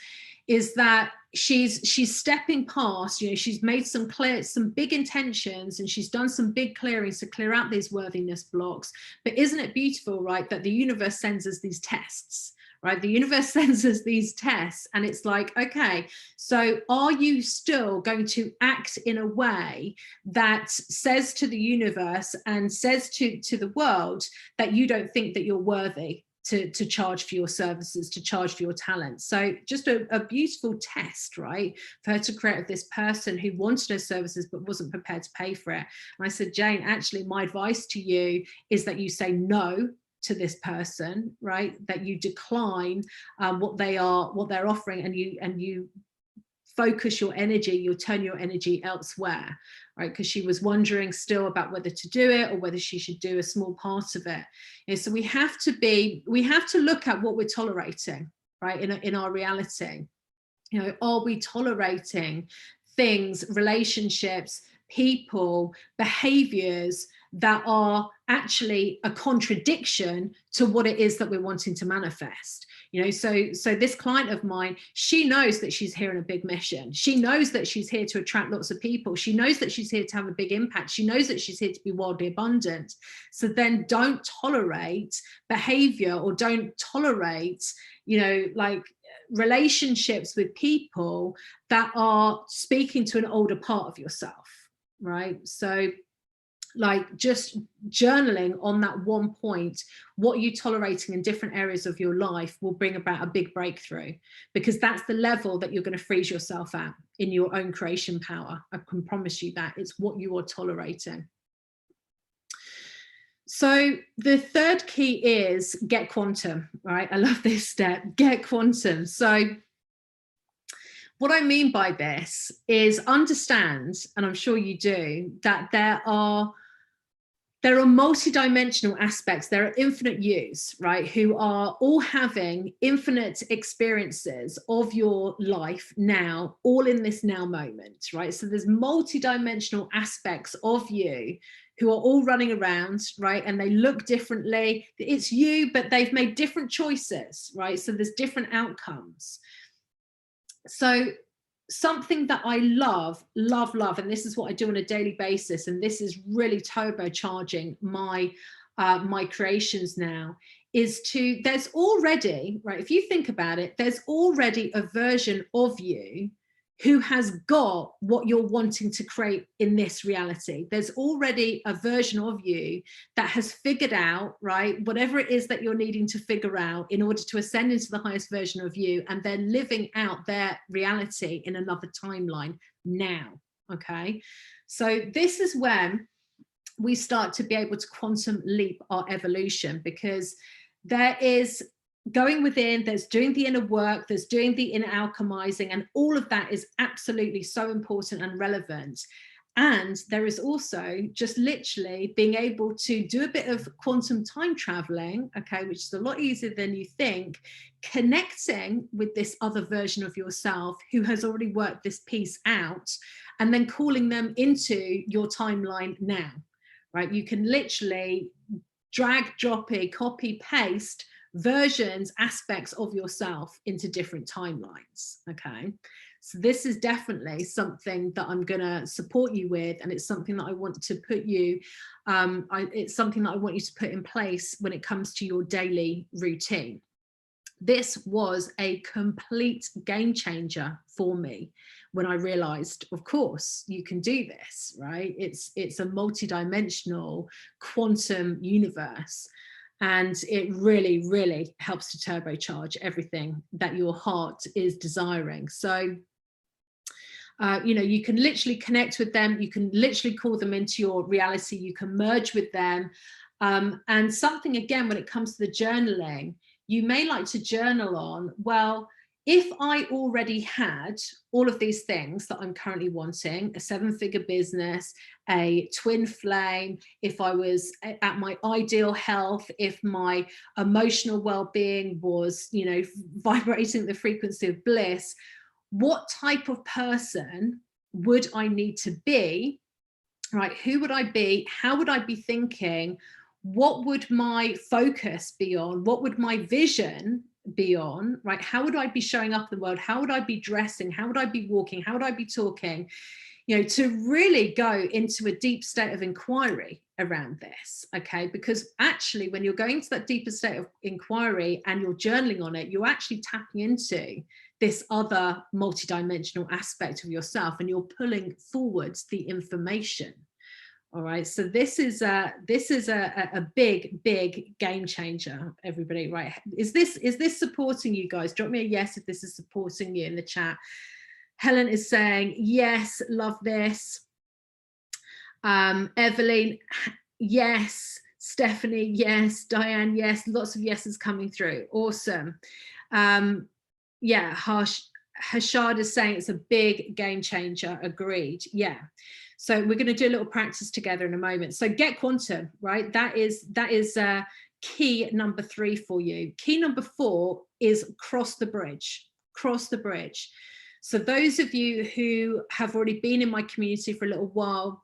is that she's stepping past, she's made some big intentions, and she's done some big clearings to clear out these worthiness blocks. But isn't it beautiful, right, that the universe sends us these tests, right? The universe sends us these tests, and it's like, okay, so are you still going to act in a way that says to the universe and says to the world that you don't think that you're worthy to charge for your services, to charge for your talents? So just a beautiful test, right, for her to create this person who wanted her services but wasn't prepared to pay for it. And I said, Jane, actually, my advice to you is that you say no to this person, right? That you decline what they're offering, and you focus your energy, you'll turn your energy elsewhere, right? Because she was wondering still about whether to do it or whether she should do a small part of it. So we have to look at what we're tolerating, right? In our reality, are we tolerating things, relationships, people, behaviors that are actually a contradiction to what it is that we're wanting to manifest? So this client of mine, she knows that she's here in a big mission. She knows that she's here to attract lots of people. She knows that she's here to have a big impact. She knows that she's here to be wildly abundant. So then don't tolerate behavior, or don't tolerate, like relationships with people that are speaking to an older part of yourself, right? So like just journaling on that one point, what you're tolerating in different areas of your life, will bring about a big breakthrough, because that's the level that you're going to freeze yourself at in your own creation power. I can promise you that. It's what you are tolerating. So the third key is get quantum, right? I love this step, get quantum. So what I mean by this is understand, and I'm sure you do, that there are multi-dimensional aspects. There are infinite yous, right, who are all having infinite experiences of your life now, all in this now moment, right? So there's multi-dimensional aspects of you who are all running around, right? And they look differently. It's you, but they've made different choices, right? So there's different outcomes. So something that I love, and this is what I do on a daily basis, and this is really turbocharging my my creations now, is there's already, right, if you think about it, there's already a version of you who has got what you're wanting to create in this reality. There's already a version of you that has figured out, right, whatever it is that you're needing to figure out in order to ascend into the highest version of you, and they're living out their reality in another timeline now. Okay, so this is when we start to be able to quantum leap our evolution, because there is going within, there's doing the inner work, there's doing the inner alchemizing, and all of that is absolutely so important and relevant. And there is also just literally being able to do a bit of quantum time traveling, okay, which is a lot easier than you think, connecting with this other version of yourself who has already worked this piece out, and then calling them into your timeline now, right? You can literally drag, drop, copy, paste versions, aspects of yourself into different timelines. Okay, so this is definitely something that I'm going to support you with, and it's something that I want to put you it's something that I want you to put in place when it comes to your daily routine. This was a complete game changer for me when I realized, of course, you can do this, right? It's a multi-dimensional quantum universe. And it really, really helps to turbocharge everything that your heart is desiring. So, you know, you can literally connect with them. You can literally call them into your reality. You can merge with them. And something, again, when it comes to the journaling, you may like to journal on, well, if I already had all of these things that I'm currently wanting, a 7-figure business, a twin flame, if I was at my ideal health, if my emotional well-being was, you know, vibrating the frequency of bliss, what type of person would I need to be, right? Who would I be? How would I be thinking? What would my focus be on? What would my vision be on, right? How would I be showing up in the world? How would I be dressing? How would I be walking? How would I be talking? You know, to really go into a deep state of inquiry around this, okay? Because actually, when you're going to that deeper state of inquiry and you're journaling on it, you're actually tapping into this other multidimensional aspect of yourself, and you're pulling forwards the information. All right, so this is a big game changer, everybody. Right, is this supporting you guys? Drop me a yes if this is supporting you in the chat. Helen is saying yes, love this. Evelyn, yes. Stephanie, yes. Diane, yes. Lots of yeses coming through. Awesome. Yeah, Hashad is saying it's a big game changer. Agreed. Yeah. So we're going to do a little practice together in a moment. So get quantum, right? That is key number 3 for you. Key number 4 is cross the bridge. Cross the bridge. So those of you who have already been in my community for a little while,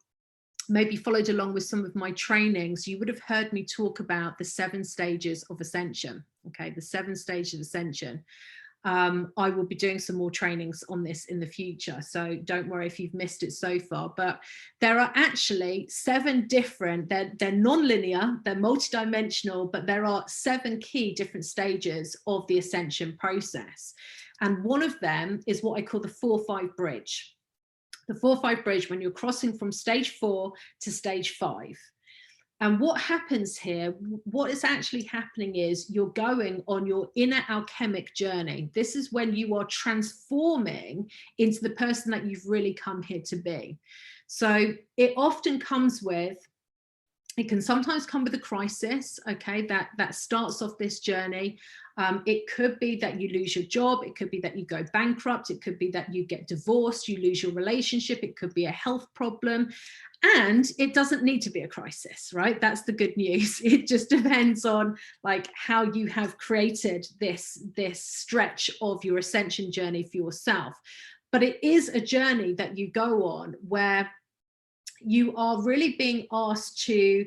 maybe followed along with some of my trainings, you would have heard me talk about the 7 stages of ascension. Okay, the 7 stages of ascension. I will be doing some more trainings on this in the future, so don't worry if you've missed it so far. But there are actually 7 different, they're non-linear, they're multidimensional, but there are 7 key different stages of the ascension process. And one of them is what I call the 4-5 bridge. The 4-5 bridge, when you're crossing from stage 4 to stage 5. And what happens here, what is actually happening is you're going on your inner alchemic journey. This is when you are transforming into the person that you've really come here to be. So it often comes with, it can sometimes come with a crisis, okay, that starts off this journey. It could be that you lose your job. It could be that you go bankrupt. It could be that you get divorced, you lose your relationship. It could be a health problem. And it doesn't need to be a crisis, right? That's the good news. It just depends on like how you have created this stretch of your ascension journey for yourself. But it is a journey that you go on where you are really being asked to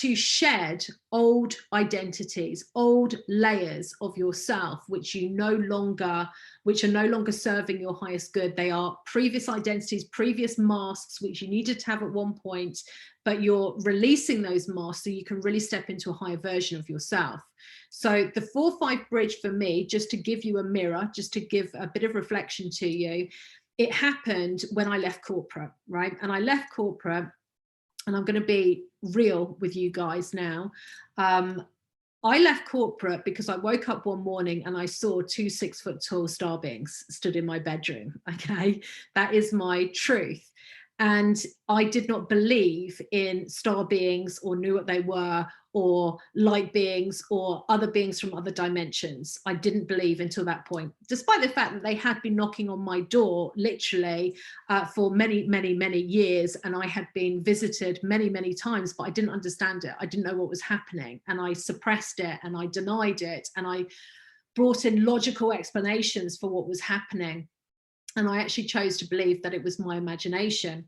to shed old identities, old layers of yourself, which are no longer serving your highest good. They are previous identities, previous masks, which you needed to have at one point, but you're releasing those masks so you can really step into a higher version of yourself. So the 4-5 bridge for me, just to give you a mirror, just to give a bit of reflection to you, it happened when I left corporate, right? And I left corporate, and I'm going to be real with you guys now. I left corporate because I woke up one morning and I saw 2 6-foot-tall star beings stood in my bedroom. Okay, that is my truth. And I did not believe in star beings or knew what they were, or light beings or other beings from other dimensions. I didn't believe until that point, despite the fact that they had been knocking on my door literally for many, many, many years. And I had been visited many, many times, but I didn't understand it. I didn't know what was happening, and I suppressed it and I denied it. And I brought in logical explanations for what was happening. And I actually chose to believe that it was my imagination.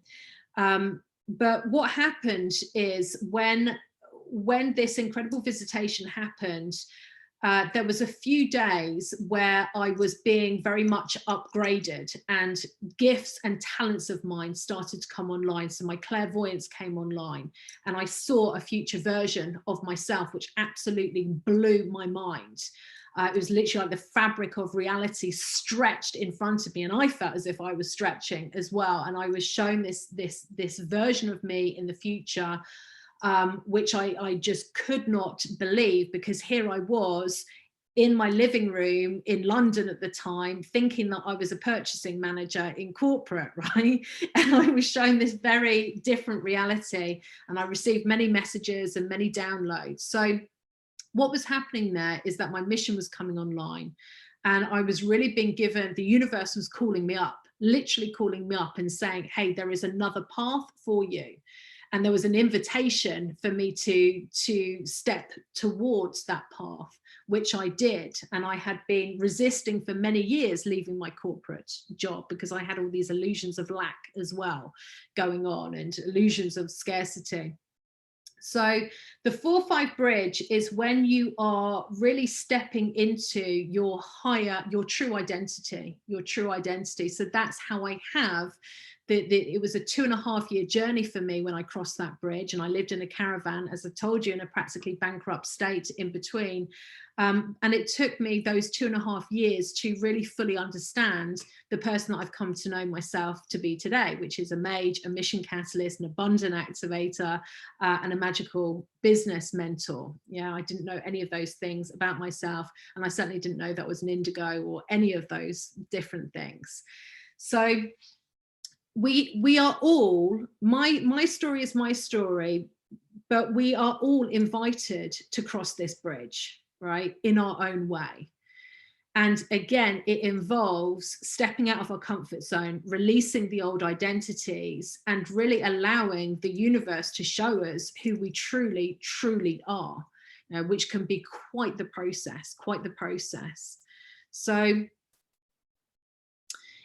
But what happened is when this incredible visitation happened, there was a few days where I was being very much upgraded, and gifts and talents of mine started to come online. So my clairvoyance came online, and I saw a future version of myself, which absolutely blew my mind. It was literally like the fabric of reality stretched in front of me, and I felt as if I was stretching as well. And I was shown this version of me in the future, which I just could not believe, because here I was in my living room in London at the time, thinking that I was a purchasing manager in corporate, right? And I was shown this very different reality, and I received many messages and many downloads. So what was happening there is that my mission was coming online, and I was really being given, the universe was calling me up, literally calling me up and saying, hey, there is another path for you. And there was an invitation for me to step towards that path, which I did. And I had been resisting for many years leaving my corporate job, because I had all these illusions of lack as well going on, and illusions of scarcity. So the 4-5 bridge is when you are really stepping into your true identity, So that's how I have it was a 2.5-year journey for me when I crossed that bridge, and I lived in a caravan, as I told you, in a practically bankrupt state in between. And it took me those 2.5 years to really fully understand the person that I've come to know myself to be today, which is a mage, a mission catalyst, an abundant activator, and a magical business mentor. Yeah, I didn't know any of those things about myself, and I certainly didn't know that was an indigo or any of those different things. So we are all, my story is my story, but we are all invited to cross this bridge, right, in our own way. And again, it involves stepping out of our comfort zone, releasing the old identities, and really allowing the universe to show us who we truly, truly are, which can be quite the process, So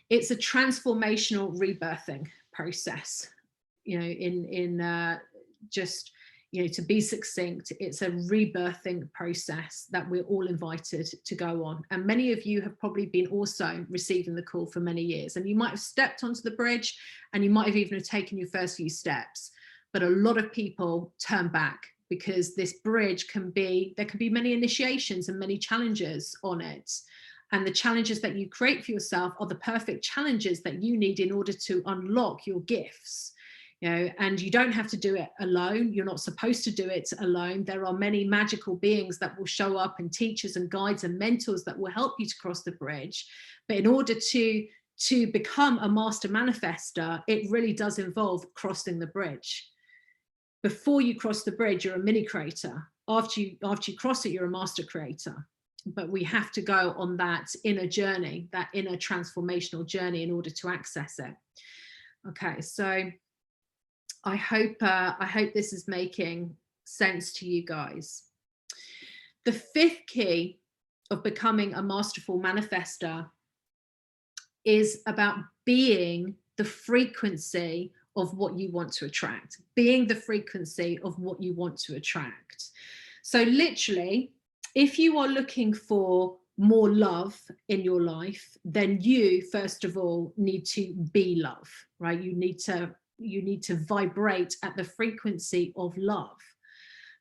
it's a transformational rebirthing process, to be succinct, it's a rebirthing process that we're all invited to go on. And many of you have probably been also receiving the call for many years, and you might have stepped onto the bridge, and you might have even taken your first few steps, but a lot of people turn back, because this bridge there can be many initiations and many challenges on it. And the challenges that you create for yourself are the perfect challenges that you need in order to unlock your gifts. And you don't have to do it alone. You're not supposed to do it alone. There are many magical beings that will show up, and teachers and guides and mentors that will help you to cross the bridge. But in order to become a master manifester, it really does involve crossing the bridge. Before you cross the bridge, you're a mini creator. After you cross it, you're a master creator. But we have to go on that inner journey, that inner transformational journey, in order to access it. Okay, so I hope this is making sense to you guys. The 5th key of becoming a masterful manifester is about being the frequency of what you want to attract, being the frequency of what you want to attract. So literally, if you are looking for more love in your life, then you, first of all, need to be love, right? You need to vibrate at the frequency of love.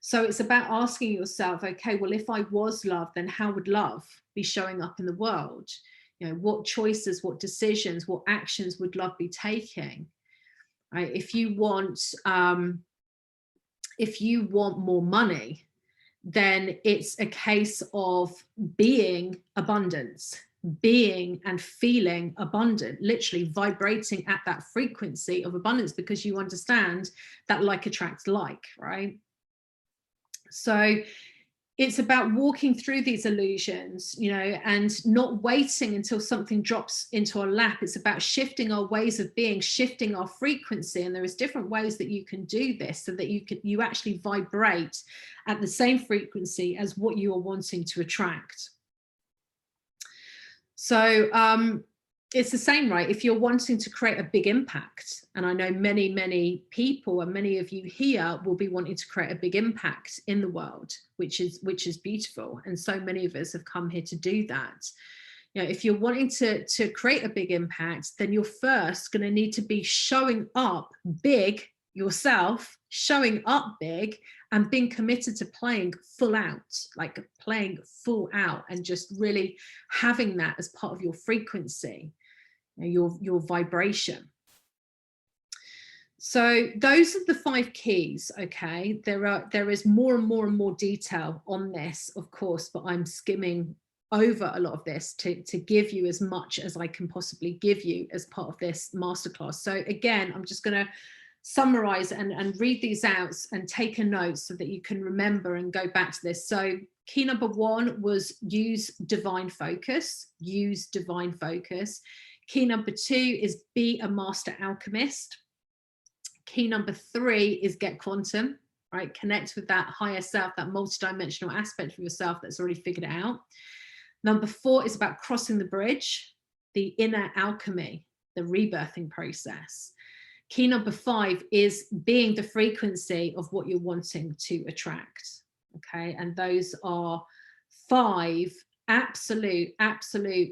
So it's about asking yourself, okay, well, if I was love, then how would love be showing up in the world? You know, what choices, what decisions, what actions would love be taking? Right? If you want more money, then it's a case of being abundance, being and feeling abundant, literally vibrating at that frequency of abundance, because you understand that like attracts like, right? So it's about walking through these illusions, you know, and not waiting until something drops into our lap. It's about shifting our ways of being, shifting our frequency. And there is different ways that you can do this so that you actually vibrate at the same frequency as what you are wanting to attract. So it's the same, right? If you're wanting to create a big impact, and I know many people and many of you here will be wanting to create a big impact in the world, which is beautiful. And so many of us have come here to do that. You know, if you're wanting to create a big impact, then you're first going to need to be showing up big yourself, showing up big, and being committed to playing full out, like playing full out, and just really having that as part of your frequency, your vibration. So those are the 5 keys. Okay, there is more and more detail on this, of course, but I'm skimming over a lot of this to give you as much as I can possibly give you as part of this masterclass. So again, I'm just going to summarize and read these out and take a note so that you can remember and go back to this. So key number 1 was use divine focus. Use divine focus. Key number 2 is be a master alchemist. Key number 3 is get quantum, right? Connect with that higher self, that multidimensional aspect of yourself that's already figured it out. Number 4 is about crossing the bridge, the inner alchemy, the rebirthing process. Key number 5 is being the frequency of what you're wanting to attract. Okay, and those are 5 absolute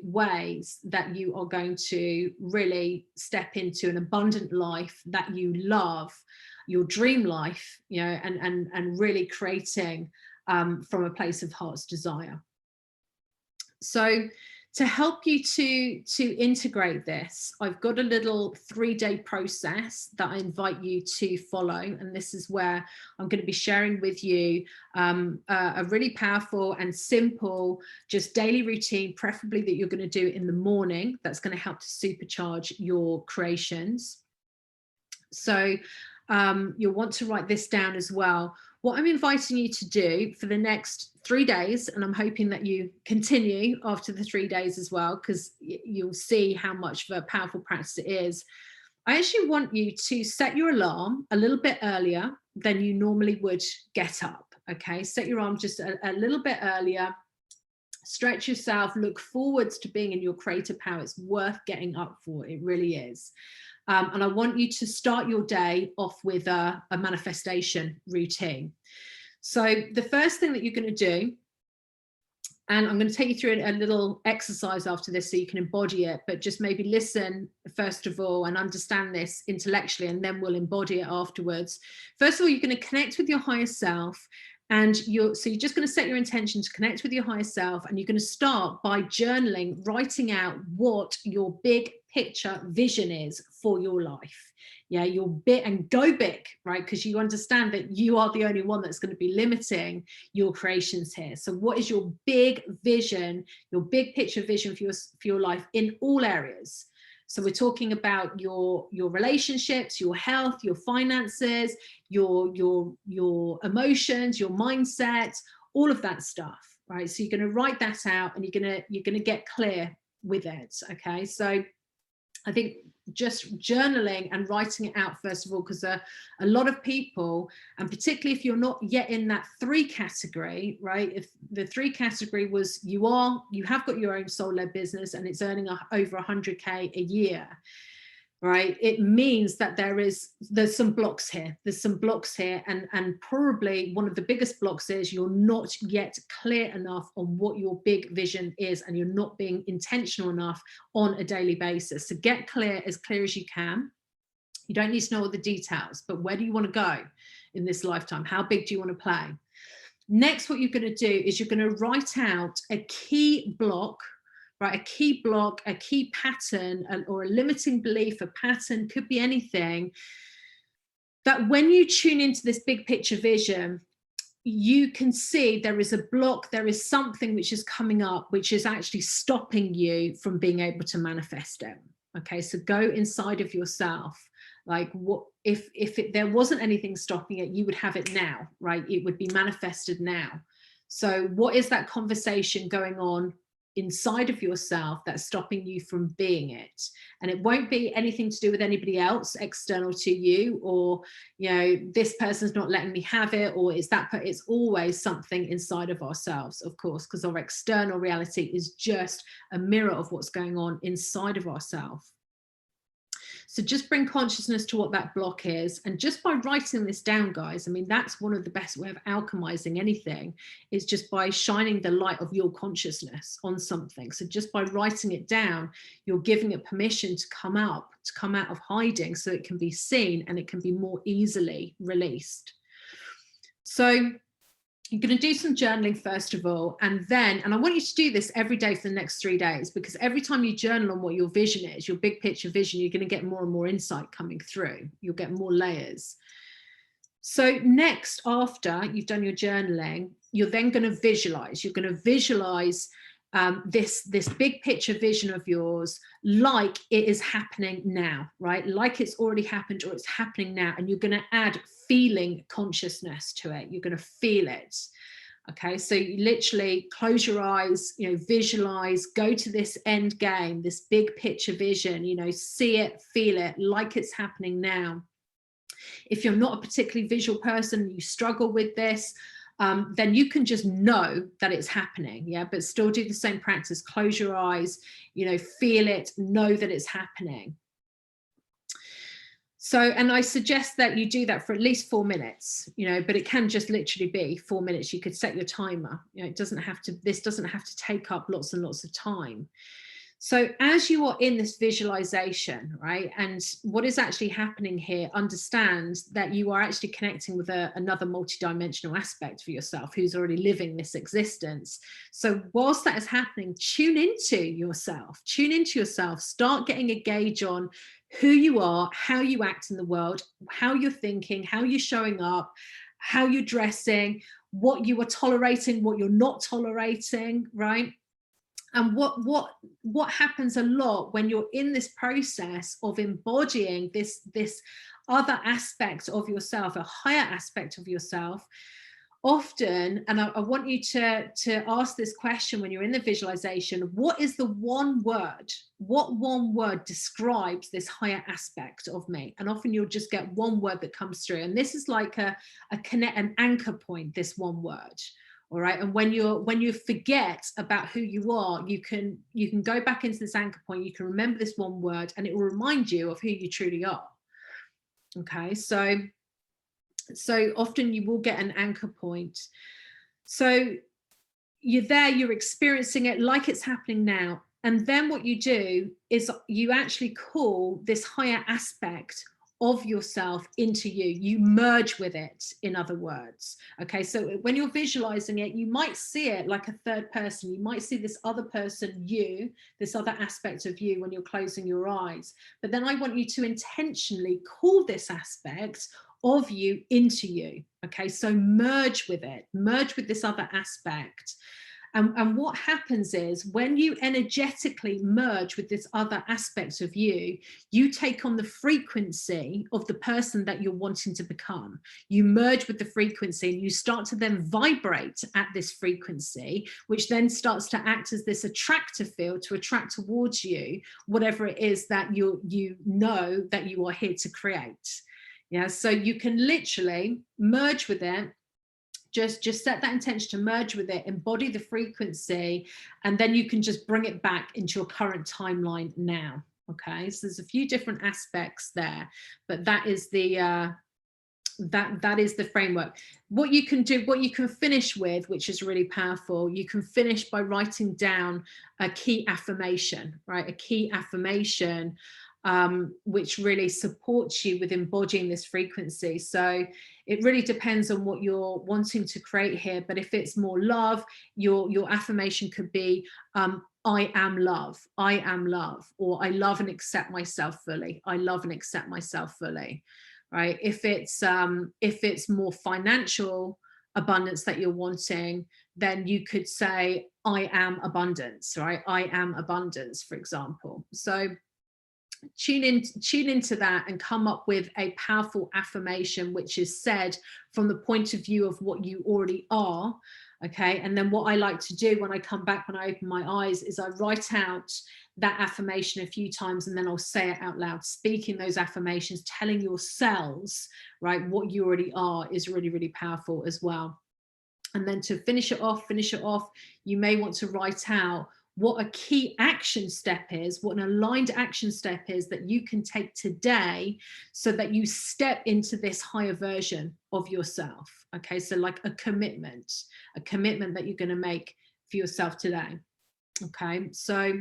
ways that you are going to really step into an abundant life that you love, your dream life, you know, and really creating from a place of heart's desire. So to help you to integrate this, I've got a little 3-day process that I invite you to follow. And this is where I'm going to be sharing with you a really powerful and simple, just daily routine, preferably that you're going to do in the morning. That's going to help to supercharge your creations. So you'll want to write this down as well. What I'm inviting you to do for the next 3 days, and I'm hoping that you continue after the 3 days as well, because you'll see how much of a powerful practice it is. I actually want you to set your alarm a little bit earlier than you normally would get up. Okay, set your alarm just a little bit earlier. Stretch yourself, look forwards to being in your creative power. It's worth getting up for, it really is. And I want you to start your day off with a manifestation routine. So the first thing that you're going to do, and I'm going to take you through a little exercise after this so you can embody it, but just maybe listen first of all and understand this intellectually, and then we'll embody it afterwards. First of all, you're going to connect with your higher self. And you're just going to set your intention to connect with your higher self, and you're going to start by journaling, writing out what your big picture vision is for your life. Yeah, your bit, and go big, right? Because you understand that you are the only one that's going to be limiting your creations here. So what is your big vision, your big picture vision for your life in all areas? So we're talking about your relationships, your health, your finances, your emotions, your mindset, all of that stuff, right? So you're going to write that out, and you're going to get clear with it. Okay, so I think just journaling and writing it out first of all, because a lot of people, and particularly if you're not yet in that 3 category, right? If the 3 category was you have got your own soul-led business and it's earning over 100K a year, right? It means that there's some blocks here. There's some blocks here, and probably one of the biggest blocks is you're not yet clear enough on what your big vision is, and you're not being intentional enough on a daily basis. So get clear as you can. You don't need to know all the details, but where do you want to go in this lifetime? How big do you want to play? Next, what you're going to do is you're going to write out a key block, right? A key block, a key pattern, or a limiting belief, a pattern, could be anything, that when you tune into this big picture vision, you can see there is a block, there is something which is coming up, which is actually stopping you from being able to manifest it. Okay, so go inside of yourself. Like, what if there wasn't anything stopping it, you would have it now, right? It would be manifested now. So what is that conversation going on inside of yourself that's stopping you from being it? And it won't be anything to do with anybody else external to you, or, you know, this person's not letting me have it, or is that, it's always something inside of ourselves, of course, because our external reality is just a mirror of what's going on inside of ourselves. So just bring consciousness to what that block is. And just by writing this down, guys, I mean, that's one of the best way of alchemizing anything, is just by shining the light of your consciousness on something. So just by writing it down, you're giving it permission to come out of hiding, so it can be seen and it can be more easily released. So you're going to do some journaling first of all, and I want you to do this every day for the next 3 days, because every time you journal on what your vision is, your big picture vision, you're going to get more and more insight coming through. You'll get more layers. So next, after you've done your journaling, you're then going to visualize. You're going to visualize this big picture vision of yours like it is happening now, right? Like it's already happened, or it's happening now. And you're going to add feeling consciousness to it. You're going to feel it. Okay, so you literally close your eyes, you know, visualize, go to this end game, this big picture vision, you know, see it, feel it like it's happening now. If you're not a particularly visual person, you struggle with this, then you can just know that it's happening, yeah, but still do the same practice. Close your eyes, you know, feel it, know that it's happening. So, and I suggest that you do that for at least 4 minutes, you know, but it can just literally be 4 minutes. You could set your timer, you know, this doesn't have to take up lots and lots of time. So as you are in this visualization, right, and what is actually happening here, understand that you are actually connecting with another multidimensional aspect for yourself who's already living this existence. So whilst that is happening, tune into yourself, start getting a gauge on who you are, how you act in the world, how you're thinking, how you're showing up, how you're dressing, what you are tolerating, what you're not tolerating, right? And what happens a lot when you're in this process of embodying this other aspect of yourself, a higher aspect of yourself, often, and I want you to ask this question when you're in the visualization: what is the one word? What one word describes this higher aspect of me? And often you'll just get one word that comes through, and this is like an anchor point, this one word. All right, and when you forget about who you are, you can go back into this anchor point. You can remember this one word, and it will remind you of who you truly are. Okay, so often you will get an anchor point. So you're there, you're experiencing it like it's happening now, and then what you do is you actually call this higher aspect of yourself into you merge with it, in other words. Okay, so when you're visualizing it, you might see it like a third person. You might see this other person, you, this other aspect of you, when you're closing your eyes. But then I want you to intentionally call this aspect of you into you. Okay, so merge with it, merge with this other aspect. And what happens is, when you energetically merge with this other aspect of you, you take on the frequency of the person that you're wanting to become. You merge with the frequency, and you start to then vibrate at this frequency, which then starts to act as this attractor field to attract towards you whatever it is that you know that you are here to create. Yeah, so you can literally merge with it. Just set that intention to merge with it, embody the frequency, and then you can just bring it back into your current timeline now. Okay, so there's a few different aspects there, but that is the that is the framework. What you can do, what you can finish with, which is really powerful, you can finish by writing down a key affirmation, right? A key affirmation which really supports you with embodying this frequency. So it really depends on what you're wanting to create here. But if it's more love, your affirmation could be I am love, I am love, or I love and accept myself fully, I love and accept myself fully. Right? If it's more financial abundance that you're wanting, then you could say I am abundance, right? I am abundance, for example. So tune into that and come up with a powerful affirmation which is said from the point of view of what you already are. Okay, and then what I like to do when I come back, when I open my eyes, is I write out that affirmation a few times and then I'll say it out loud, speaking those affirmations, telling your cells, right, what you already are is really, really powerful as well. And then to finish it off, you may want to write out what a key action step is, what an aligned action step is that you can take today so that you step into this higher version of yourself. Okay, so like a commitment that you're going to make for yourself today. Okay, so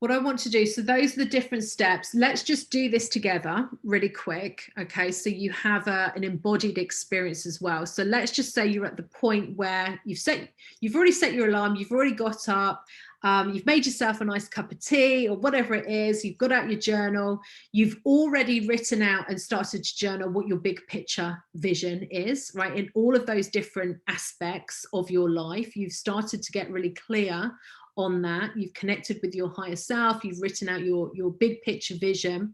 what I want to do, so those are the different steps. Let's just do this together really quick. Okay, so you have an embodied experience as well. So let's just say you're at the point where you've already set your alarm, you've already got up, you've made yourself a nice cup of tea or whatever it is, you've got out your journal, you've already written out and started to journal what your big picture vision is, right? In all of those different aspects of your life, you've started to get really clear on that. You've connected with your higher self, you've written out your big picture vision.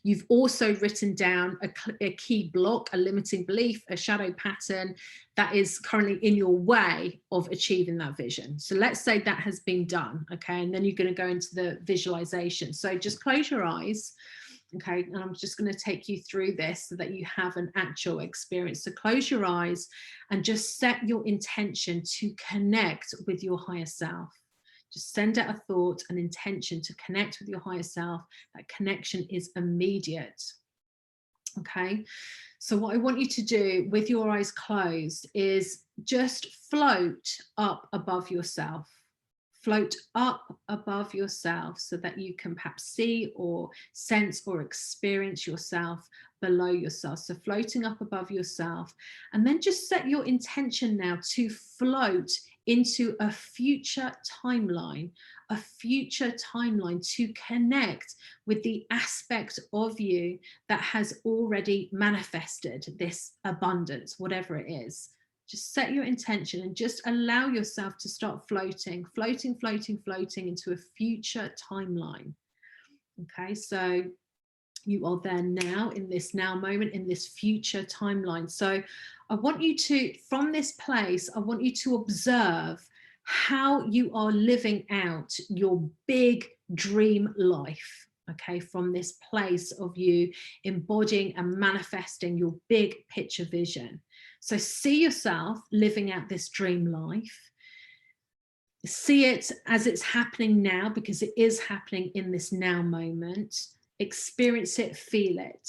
You've also written down a key block, a limiting belief, a shadow pattern that is currently in your way of achieving that vision. So let's say that has been done, okay? And then you're going to go into the visualization. So just close your eyes, okay? And I'm just going to take you through this so that you have an actual experience. So close your eyes and just set your intention to connect with your higher self. Just send out a thought, an intention to connect with your higher self. That connection is immediate. Okay, so what I want you to do with your eyes closed is just float up above yourself. Float up above yourself so that you can perhaps see or sense or experience yourself below yourself. So floating up above yourself, and then just set your intention now to float into a future timeline to connect with the aspect of you that has already manifested this abundance, whatever it is. Just set your intention and just allow yourself to start floating into a future timeline. Okay, so you are there now, in this now moment, in this future timeline. So I want you to, from this place, I want you to observe how you are living out your big dream life. Okay, from this place of you embodying and manifesting your big picture vision. So see yourself living out this dream life. See it as it's happening now, because it is happening in this now moment. Experience it, feel it.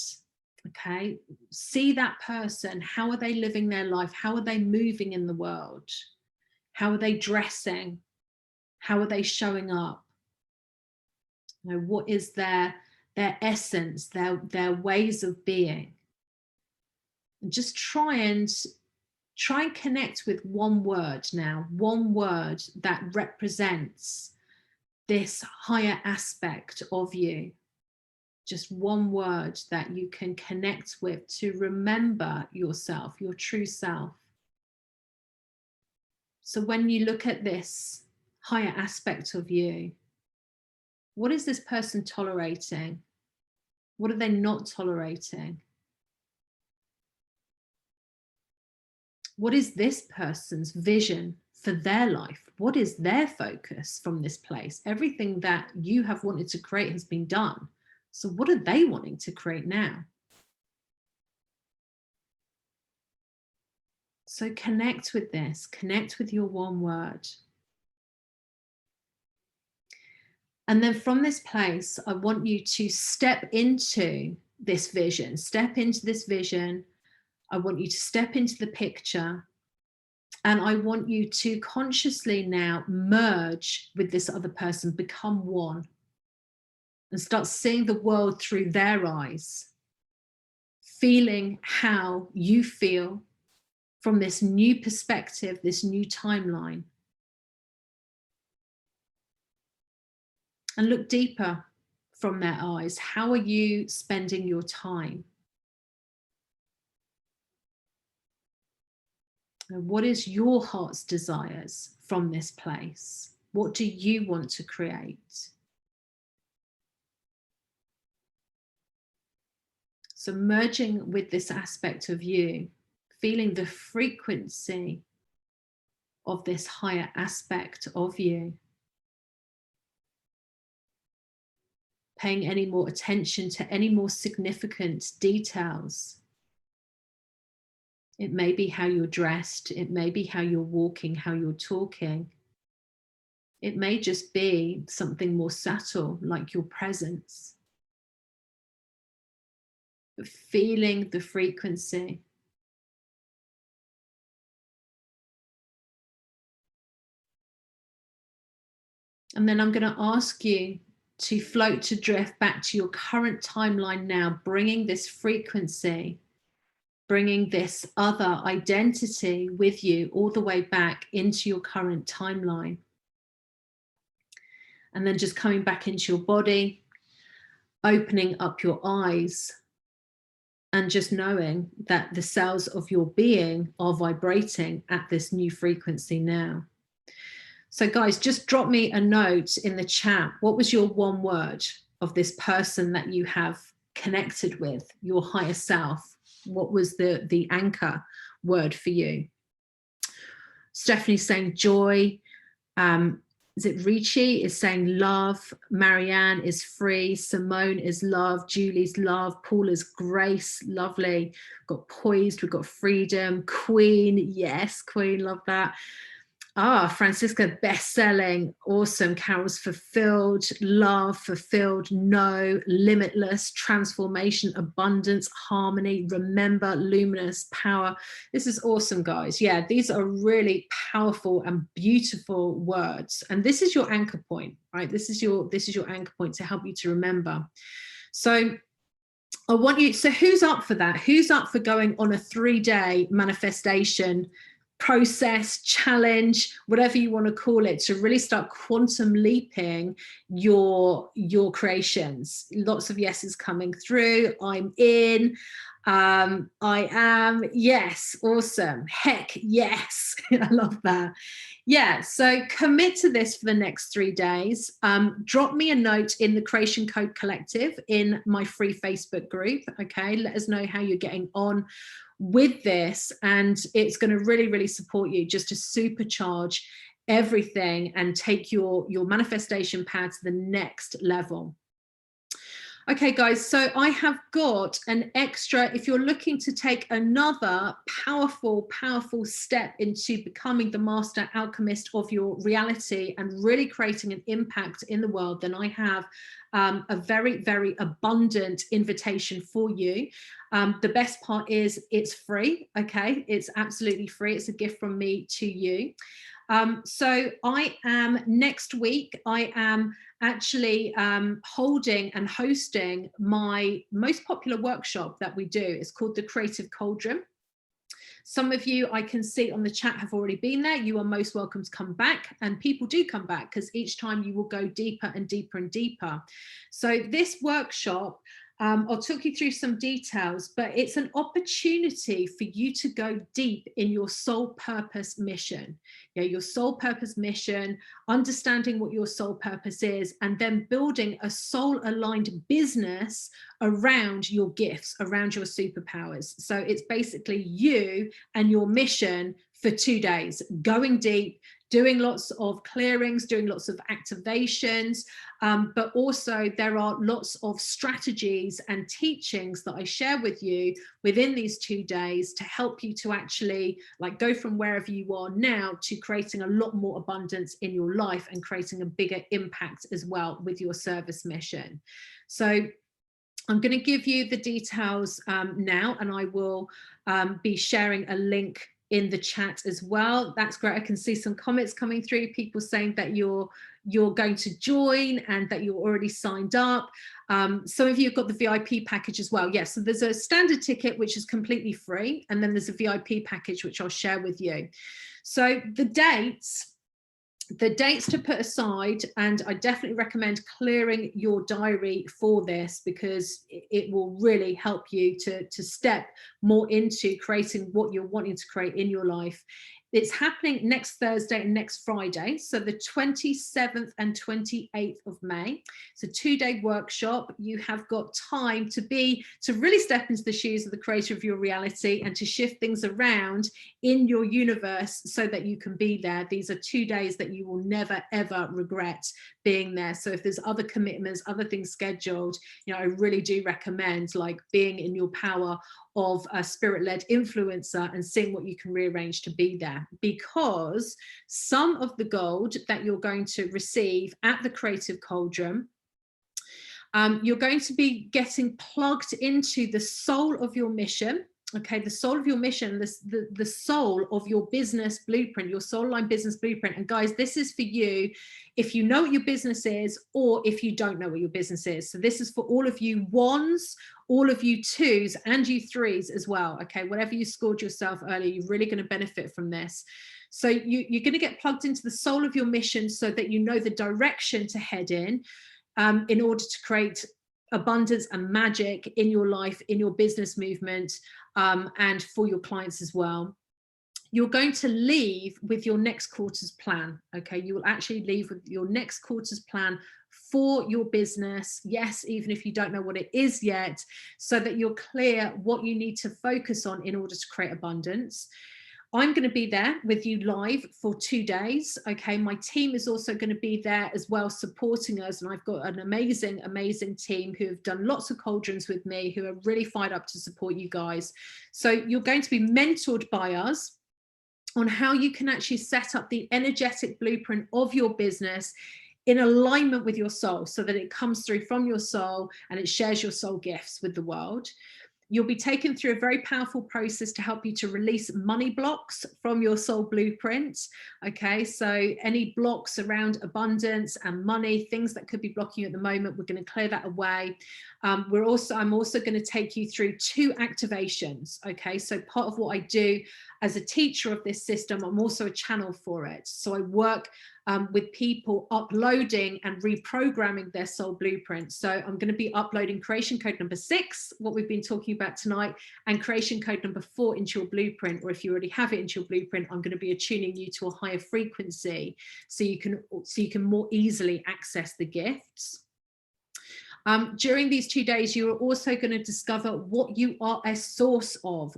Okay, see that person. How are they living their life? How are they moving in the world? How are they dressing? How are they showing up? You know, what is their essence, their ways of being? And just try and connect with one word now, one word that represents this higher aspect of you. Just one word that you can connect with to remember yourself, your true self. So when you look at this higher aspect of you, what is this person tolerating? What are they not tolerating? What is this person's vision for their life? What is their focus from this place? Everything that you have wanted to create has been done. So what are they wanting to create now? So connect with this, connect with your one word. And then from this place, I want you to step into this vision, step into this vision. I want you to step into the picture. And I want you to consciously now merge with this other person, become one, and start seeing the world through their eyes, feeling how you feel from this new perspective, this new timeline. And look deeper from their eyes. How are you spending your time? What is your heart's desires from this place? What do you want to create? So merging with this aspect of you, feeling the frequency of this higher aspect of you. Paying any more attention to any more significant details. It may be how you're dressed. It may be how you're walking, how you're talking. It may just be something more subtle, like your presence. But feeling the frequency. And then I'm going to ask you to float, to drift back to your current timeline now, bringing this frequency, bringing this other identity with you all the way back into your current timeline. And then just coming back into your body, opening up your eyes, and just knowing that the cells of your being are vibrating at this new frequency now. So guys, just drop me a note in the chat. What was your one word of this person that you have connected with, your higher self? What was the anchor word for you? Stephanie's saying joy. Is it Ricci is saying love. Marianne is free. Simone is love. Julie's love. Paul is grace. Lovely. We've got poised. We've got freedom. Queen. Yes, Queen. Love that. Ah, Francisca, best-selling, awesome. Carol's fulfilled, love, fulfilled, no, limitless, transformation, abundance, harmony, remember, luminous, power. This is awesome, guys. Yeah, these are really powerful and beautiful words. And this is your anchor point, right? This is your anchor point to help you to remember. So I want you, so who's up for that? Who's up for going on a 3-day manifestation process, challenge, whatever you want to call it, to really start quantum leaping your creations? Lots of yeses coming through. I'm in. I am. Yes. Awesome. Heck yes. I love that. Yeah. So commit to this for the next 3 days. Drop me a note in the Creation Code Collective in my free Facebook group. Okay. Let us know how you're getting on with this, and it's going to really, really support you just to supercharge everything and take your manifestation power to the next level. Okay, guys, so I have got an extra, if you're looking to take another powerful step into becoming the master alchemist of your reality and really creating an impact in the world, then I have a very, very abundant invitation for you. The best part is it's free, okay? It's absolutely free. It's a gift from me to you. So I am, next week, I am actually holding and hosting my most popular workshop that we do. It's called the Creative Cauldron. Some of you I can see on the chat have already been there. You are most welcome to come back, and people do come back because each time you will go deeper and deeper and deeper. So this workshop, I'll talk you through some details, but it's an opportunity for you to go deep in your soul purpose mission. Yeah, your soul purpose mission, understanding what your soul purpose is, and then building a soul aligned business around your gifts, around your superpowers. So it's basically you and your mission for 2 days, going deep, doing lots of clearings, doing lots of activations, but also there are lots of strategies and teachings that I share with you within these 2 days to help you to actually like go from wherever you are now to creating a lot more abundance in your life and creating a bigger impact as well with your service mission. So I'm going to give you the details now, and I will be sharing a link in the chat as well. That's great. I can see some comments coming through, people saying that you're going to join and that you're already signed up. Some of you have got the VIP package as well. Yes, so there's a standard ticket, which is completely free. And then there's a VIP package, which I'll share with you. So the dates to put aside, and I definitely recommend clearing your diary for this, because it will really help you to step more into creating what you're wanting to create in your life. It's happening next Thursday and next Friday, so the 27th and 28th of May. It's a 2-day workshop. You have got time to really step into the shoes of the creator of your reality and to shift things around in your universe so that you can be there. These are 2 days that you will never, ever regret being there. So if there's other commitments, other things scheduled, you know, I really do recommend like being in your power of a spirit-led influencer and seeing what you can rearrange to be there, because some of the gold that you're going to receive at the Creative Cauldron, you're going to be getting plugged into the soul of your mission. Okay, the soul of your mission, the soul of your business blueprint, your soul line business blueprint. And guys, this is for you if you know what your business is, or if you don't know what your business is. So this is for all of you ones, all of you twos, and you threes as well. Okay, whatever you scored yourself earlier, you're really going to benefit from this. So you're going to get plugged into the soul of your mission so that you know the direction to head in order to create abundance and magic in your life, in your business movement, and for your clients as well. You're going to leave with your next quarter's plan. Okay, you will actually leave with your next quarter's plan for your business. Yes, even if you don't know what it is yet, so that you're clear what you need to focus on in order to create abundance. I'm going to be there with you live for 2 days. Okay, my team is also going to be there as well, supporting us. And I've got an amazing, amazing team who have done lots of cauldrons with me, who are really fired up to support you guys. So you're going to be mentored by us on how you can actually set up the energetic blueprint of your business in alignment with your soul, so that it comes through from your soul and it shares your soul gifts with the world. You'll be taken through a very powerful process to help you to release money blocks from your soul blueprint. Okay, so any blocks around abundance and money, things that could be blocking you at the moment, we're going to clear that away. I'm also going to take you through 2 activations. Okay, so part of what I do as a teacher of this system, I'm also a channel for it. So I work with people uploading and reprogramming their soul blueprint. So I'm going to be uploading creation code number 6, what we've been talking about tonight, and creation code number 4 into your blueprint. Or if you already have it into your blueprint, I'm going to be attuning you to a higher frequency so you can more easily access the gifts. During these 2 days, you are also going to discover what you are a source of,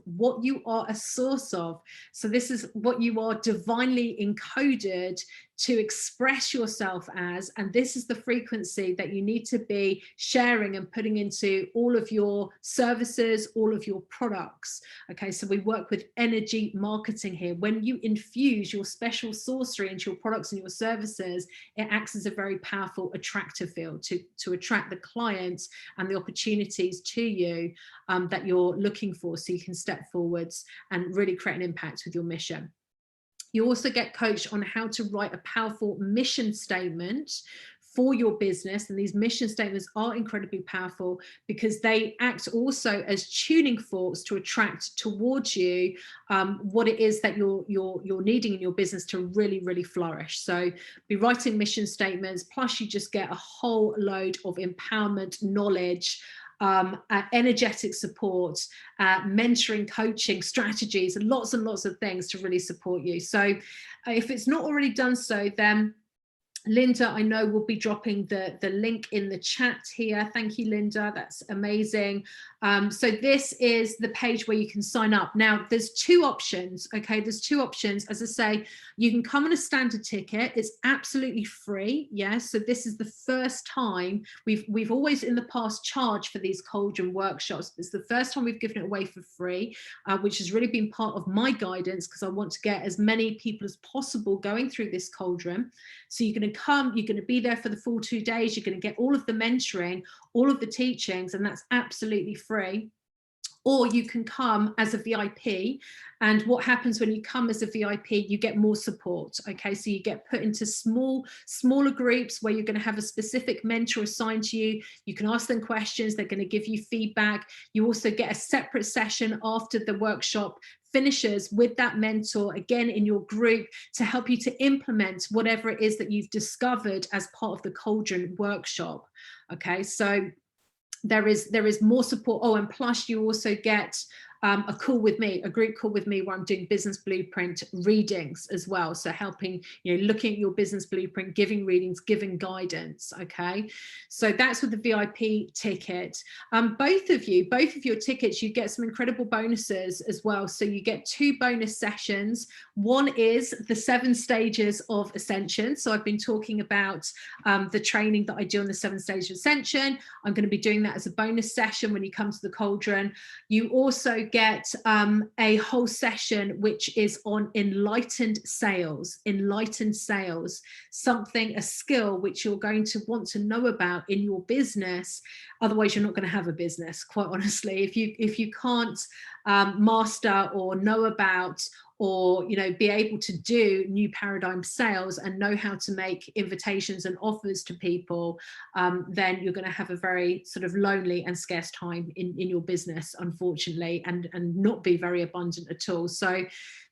So this is what you are divinely encoded to express yourself as, and this is the frequency that you need to be sharing and putting into all of your services, all of your products. Okay, so we work with energy marketing here. When you infuse your special sorcery into your products and your services, it acts as a very powerful attractive field to attract the clients and the opportunities to you that you're looking for, so you can step forwards and really create an impact with your mission. You also get coached on how to write a powerful mission statement for your business. And these mission statements are incredibly powerful because they act also as tuning forks to attract towards you what it is that you're needing in your business to really, really flourish. So be writing mission statements, plus you just get a whole load of empowerment, knowledge, energetic support, mentoring, coaching, strategies, and lots of things to really support you. So if it's not already done so, then Linda, I know we'll be dropping the link in the chat here. Thank you, Linda. That's amazing. So this is the page where you can sign up. Now, there's two options, okay? There's two options. As I say, you can come on a standard ticket. It's absolutely free, yes? So this is the first time. We've always in the past charged for these cauldron workshops. It's the first time we've given it away for free, which has really been part of my guidance, because I want to get as many people as possible going through this cauldron. So you're going to come, you're going to be there for the full 2 days, you're going to get all of the mentoring, all of the teachings, and that's absolutely free. Or you can come as a VIP, and what happens when you come as a VIP, you get more support, okay? So you get put into smaller groups where you're going to have a specific mentor assigned to you. You can ask them questions, they're going to give you feedback. You also get a separate session after the workshop finishes with that mentor, again in your group, to help you to implement whatever it is that you've discovered as part of the cauldron workshop, okay? So there is more support. Oh, and plus you also get a call with me, a group call with me, where I'm doing business blueprint readings as well. So helping, looking at your business blueprint, giving readings, giving guidance. Okay, so that's with the VIP ticket. Both of your tickets, you get some incredible bonuses as well. So you get 2 bonus sessions. One is the 7 stages of ascension. So I've been talking about the training that I do on the 7 stages of ascension. I'm going to be doing that as a bonus session when you come to the cauldron. You also get a whole session which is on enlightened sales, something, a skill which you're going to want to know about in your business. Otherwise you're not going to have a business, quite honestly. If you can't master or know about, or be able to do new paradigm sales and know how to make invitations and offers to people, then you're going to have a very sort of lonely and scarce time in your business, unfortunately, and not be very abundant at all. So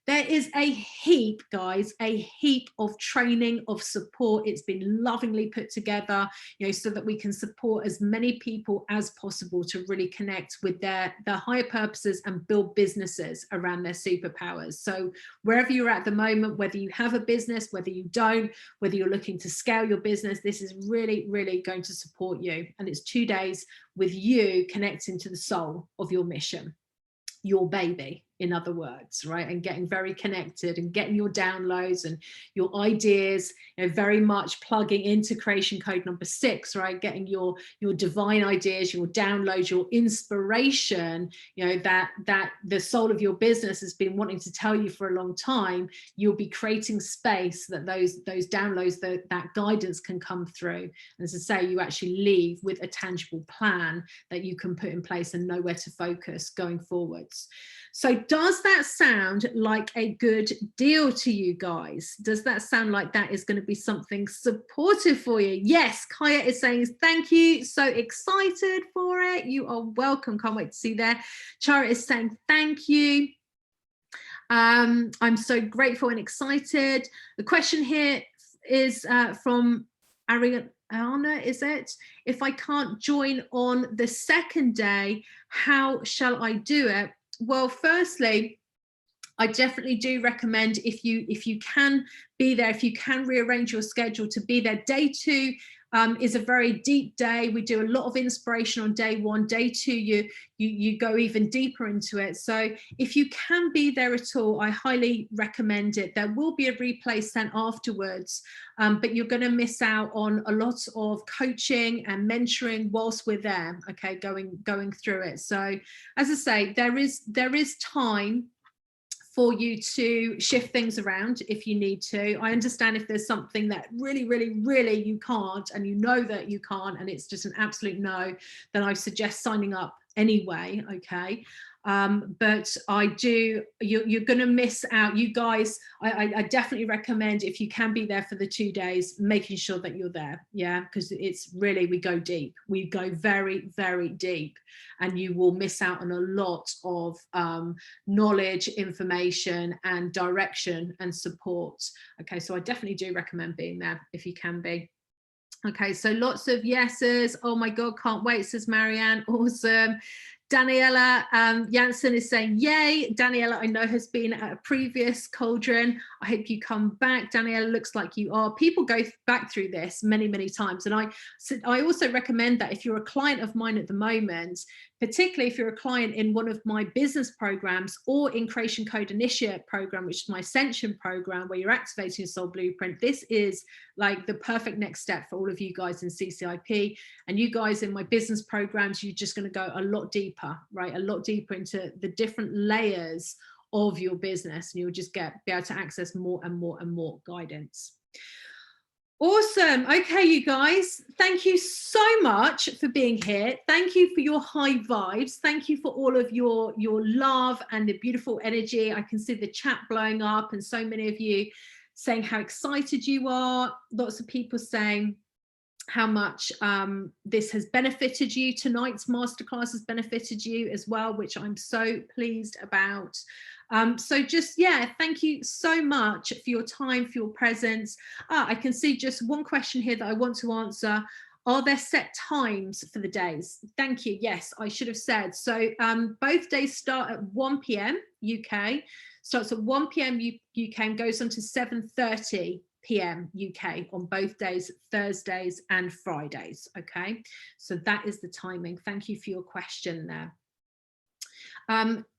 there is a heap, guys, a heap of training, of support. It's been lovingly put together, so that we can support as many people as possible to really connect with their higher purposes and build businesses around their superpowers. So wherever you're at the moment, whether you have a business, whether you don't, whether you're looking to scale your business, this is really, really going to support you. And it's 2 days with you connecting to the soul of your mission, your baby, in other words, right? And getting very connected and getting your downloads and your ideas, very much plugging into creation code number 6, right? Getting your divine ideas, your downloads, your inspiration, that the soul of your business has been wanting to tell you for a long time. You'll be creating space that those downloads, that guidance can come through. And as I say, you actually leave with a tangible plan that you can put in place and know where to focus going forwards. So does that sound like a good deal to you guys? Does that sound like that is going to be something supportive for you? Yes, Kaya is saying thank you. So excited for it. You are welcome. Can't wait to see you there. Chara is saying thank you. I'm so grateful and excited. The question here is from Ariana, is it? If I can't join on the second day, how shall I do it? Well, firstly, I definitely do recommend, if you can be there, if you can rearrange your schedule to be there. Day 2 is a very deep day. We do a lot of inspiration on day 1. Day 2, you go even deeper into it. So if you can be there at all, I highly recommend it. There will be a replay sent afterwards, but you're going to miss out on a lot of coaching and mentoring whilst we're there, okay, going through it. So as I say, there is time for you to shift things around if you need to. I understand if there's something that really, really, really you can't, and you know that you can't, and it's just an absolute no, then I suggest signing up anyway, okay? But you're going to miss out. You guys, I definitely recommend, if you can be there for the 2 days, making sure that you're there, yeah, because it's really, we go deep, we go very, very deep, and you will miss out on a lot of knowledge, information, and direction and support. Okay, so I definitely do recommend being there if you can be. Okay, so lots of yeses. Oh my God, can't wait, says Marianne. Awesome. Daniela Jansen is saying, yay. Daniela, I know, has been at a previous Cauldron. I hope you come back. Daniela, looks like you are. People go back through this many, many times. And I also recommend that if you're a client of mine at the moment, particularly if you're a client in one of my business programs or in Creation Code Initiate program, which is my Ascension program, where you're activating your soul blueprint, this is like the perfect next step for all of you guys in CCIP. And you guys in my business programs, you're just going to go a lot deeper, right? A lot deeper into the different layers of your business, and you'll just be able to access more and more and more guidance. Awesome. Okay, you guys, thank you so much for being here. Thank you for your high vibes. Thank you for all of your love and the beautiful energy. I can see the chat blowing up and so many of you saying how excited you are. Lots of people saying how much this has benefited you. Tonight's masterclass has benefited you as well, which I'm so pleased about. So just, yeah, thank you so much for your time, for your presence. I can see just one question here that I want to answer. Are there set times for the days? Thank you. Yes, I should have said. So both days start at 1 p.m. UK, starts at 1 p.m. UK and goes on to 7:30 p.m. UK on both days, Thursdays and Fridays. Okay, so that is the timing. Thank you for your question there.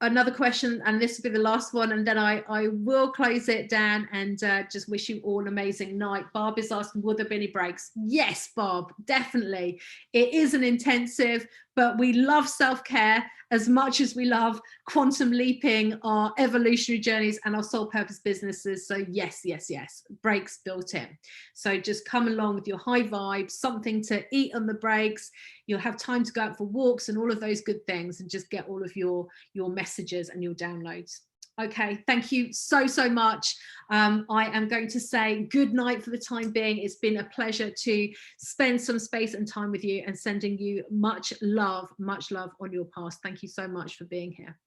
Another question, and this will be the last one, and then I will close it down and just wish you all an amazing night. Barb is asking, will there be any breaks? Yes, Barb, definitely. It is an intensive, but we love self-care as much as we love quantum leaping, our evolutionary journeys and our soul purpose businesses. So yes, yes, yes, breaks built in. So just come along with your high vibes, something to eat on the breaks. You'll have time to go out for walks and all of those good things, and just get all of your messages and your downloads. Okay, thank you so, so much. I am going to say good night for the time being. It's been a pleasure to spend some space and time with you, and sending you much love on your path. Thank you so much for being here.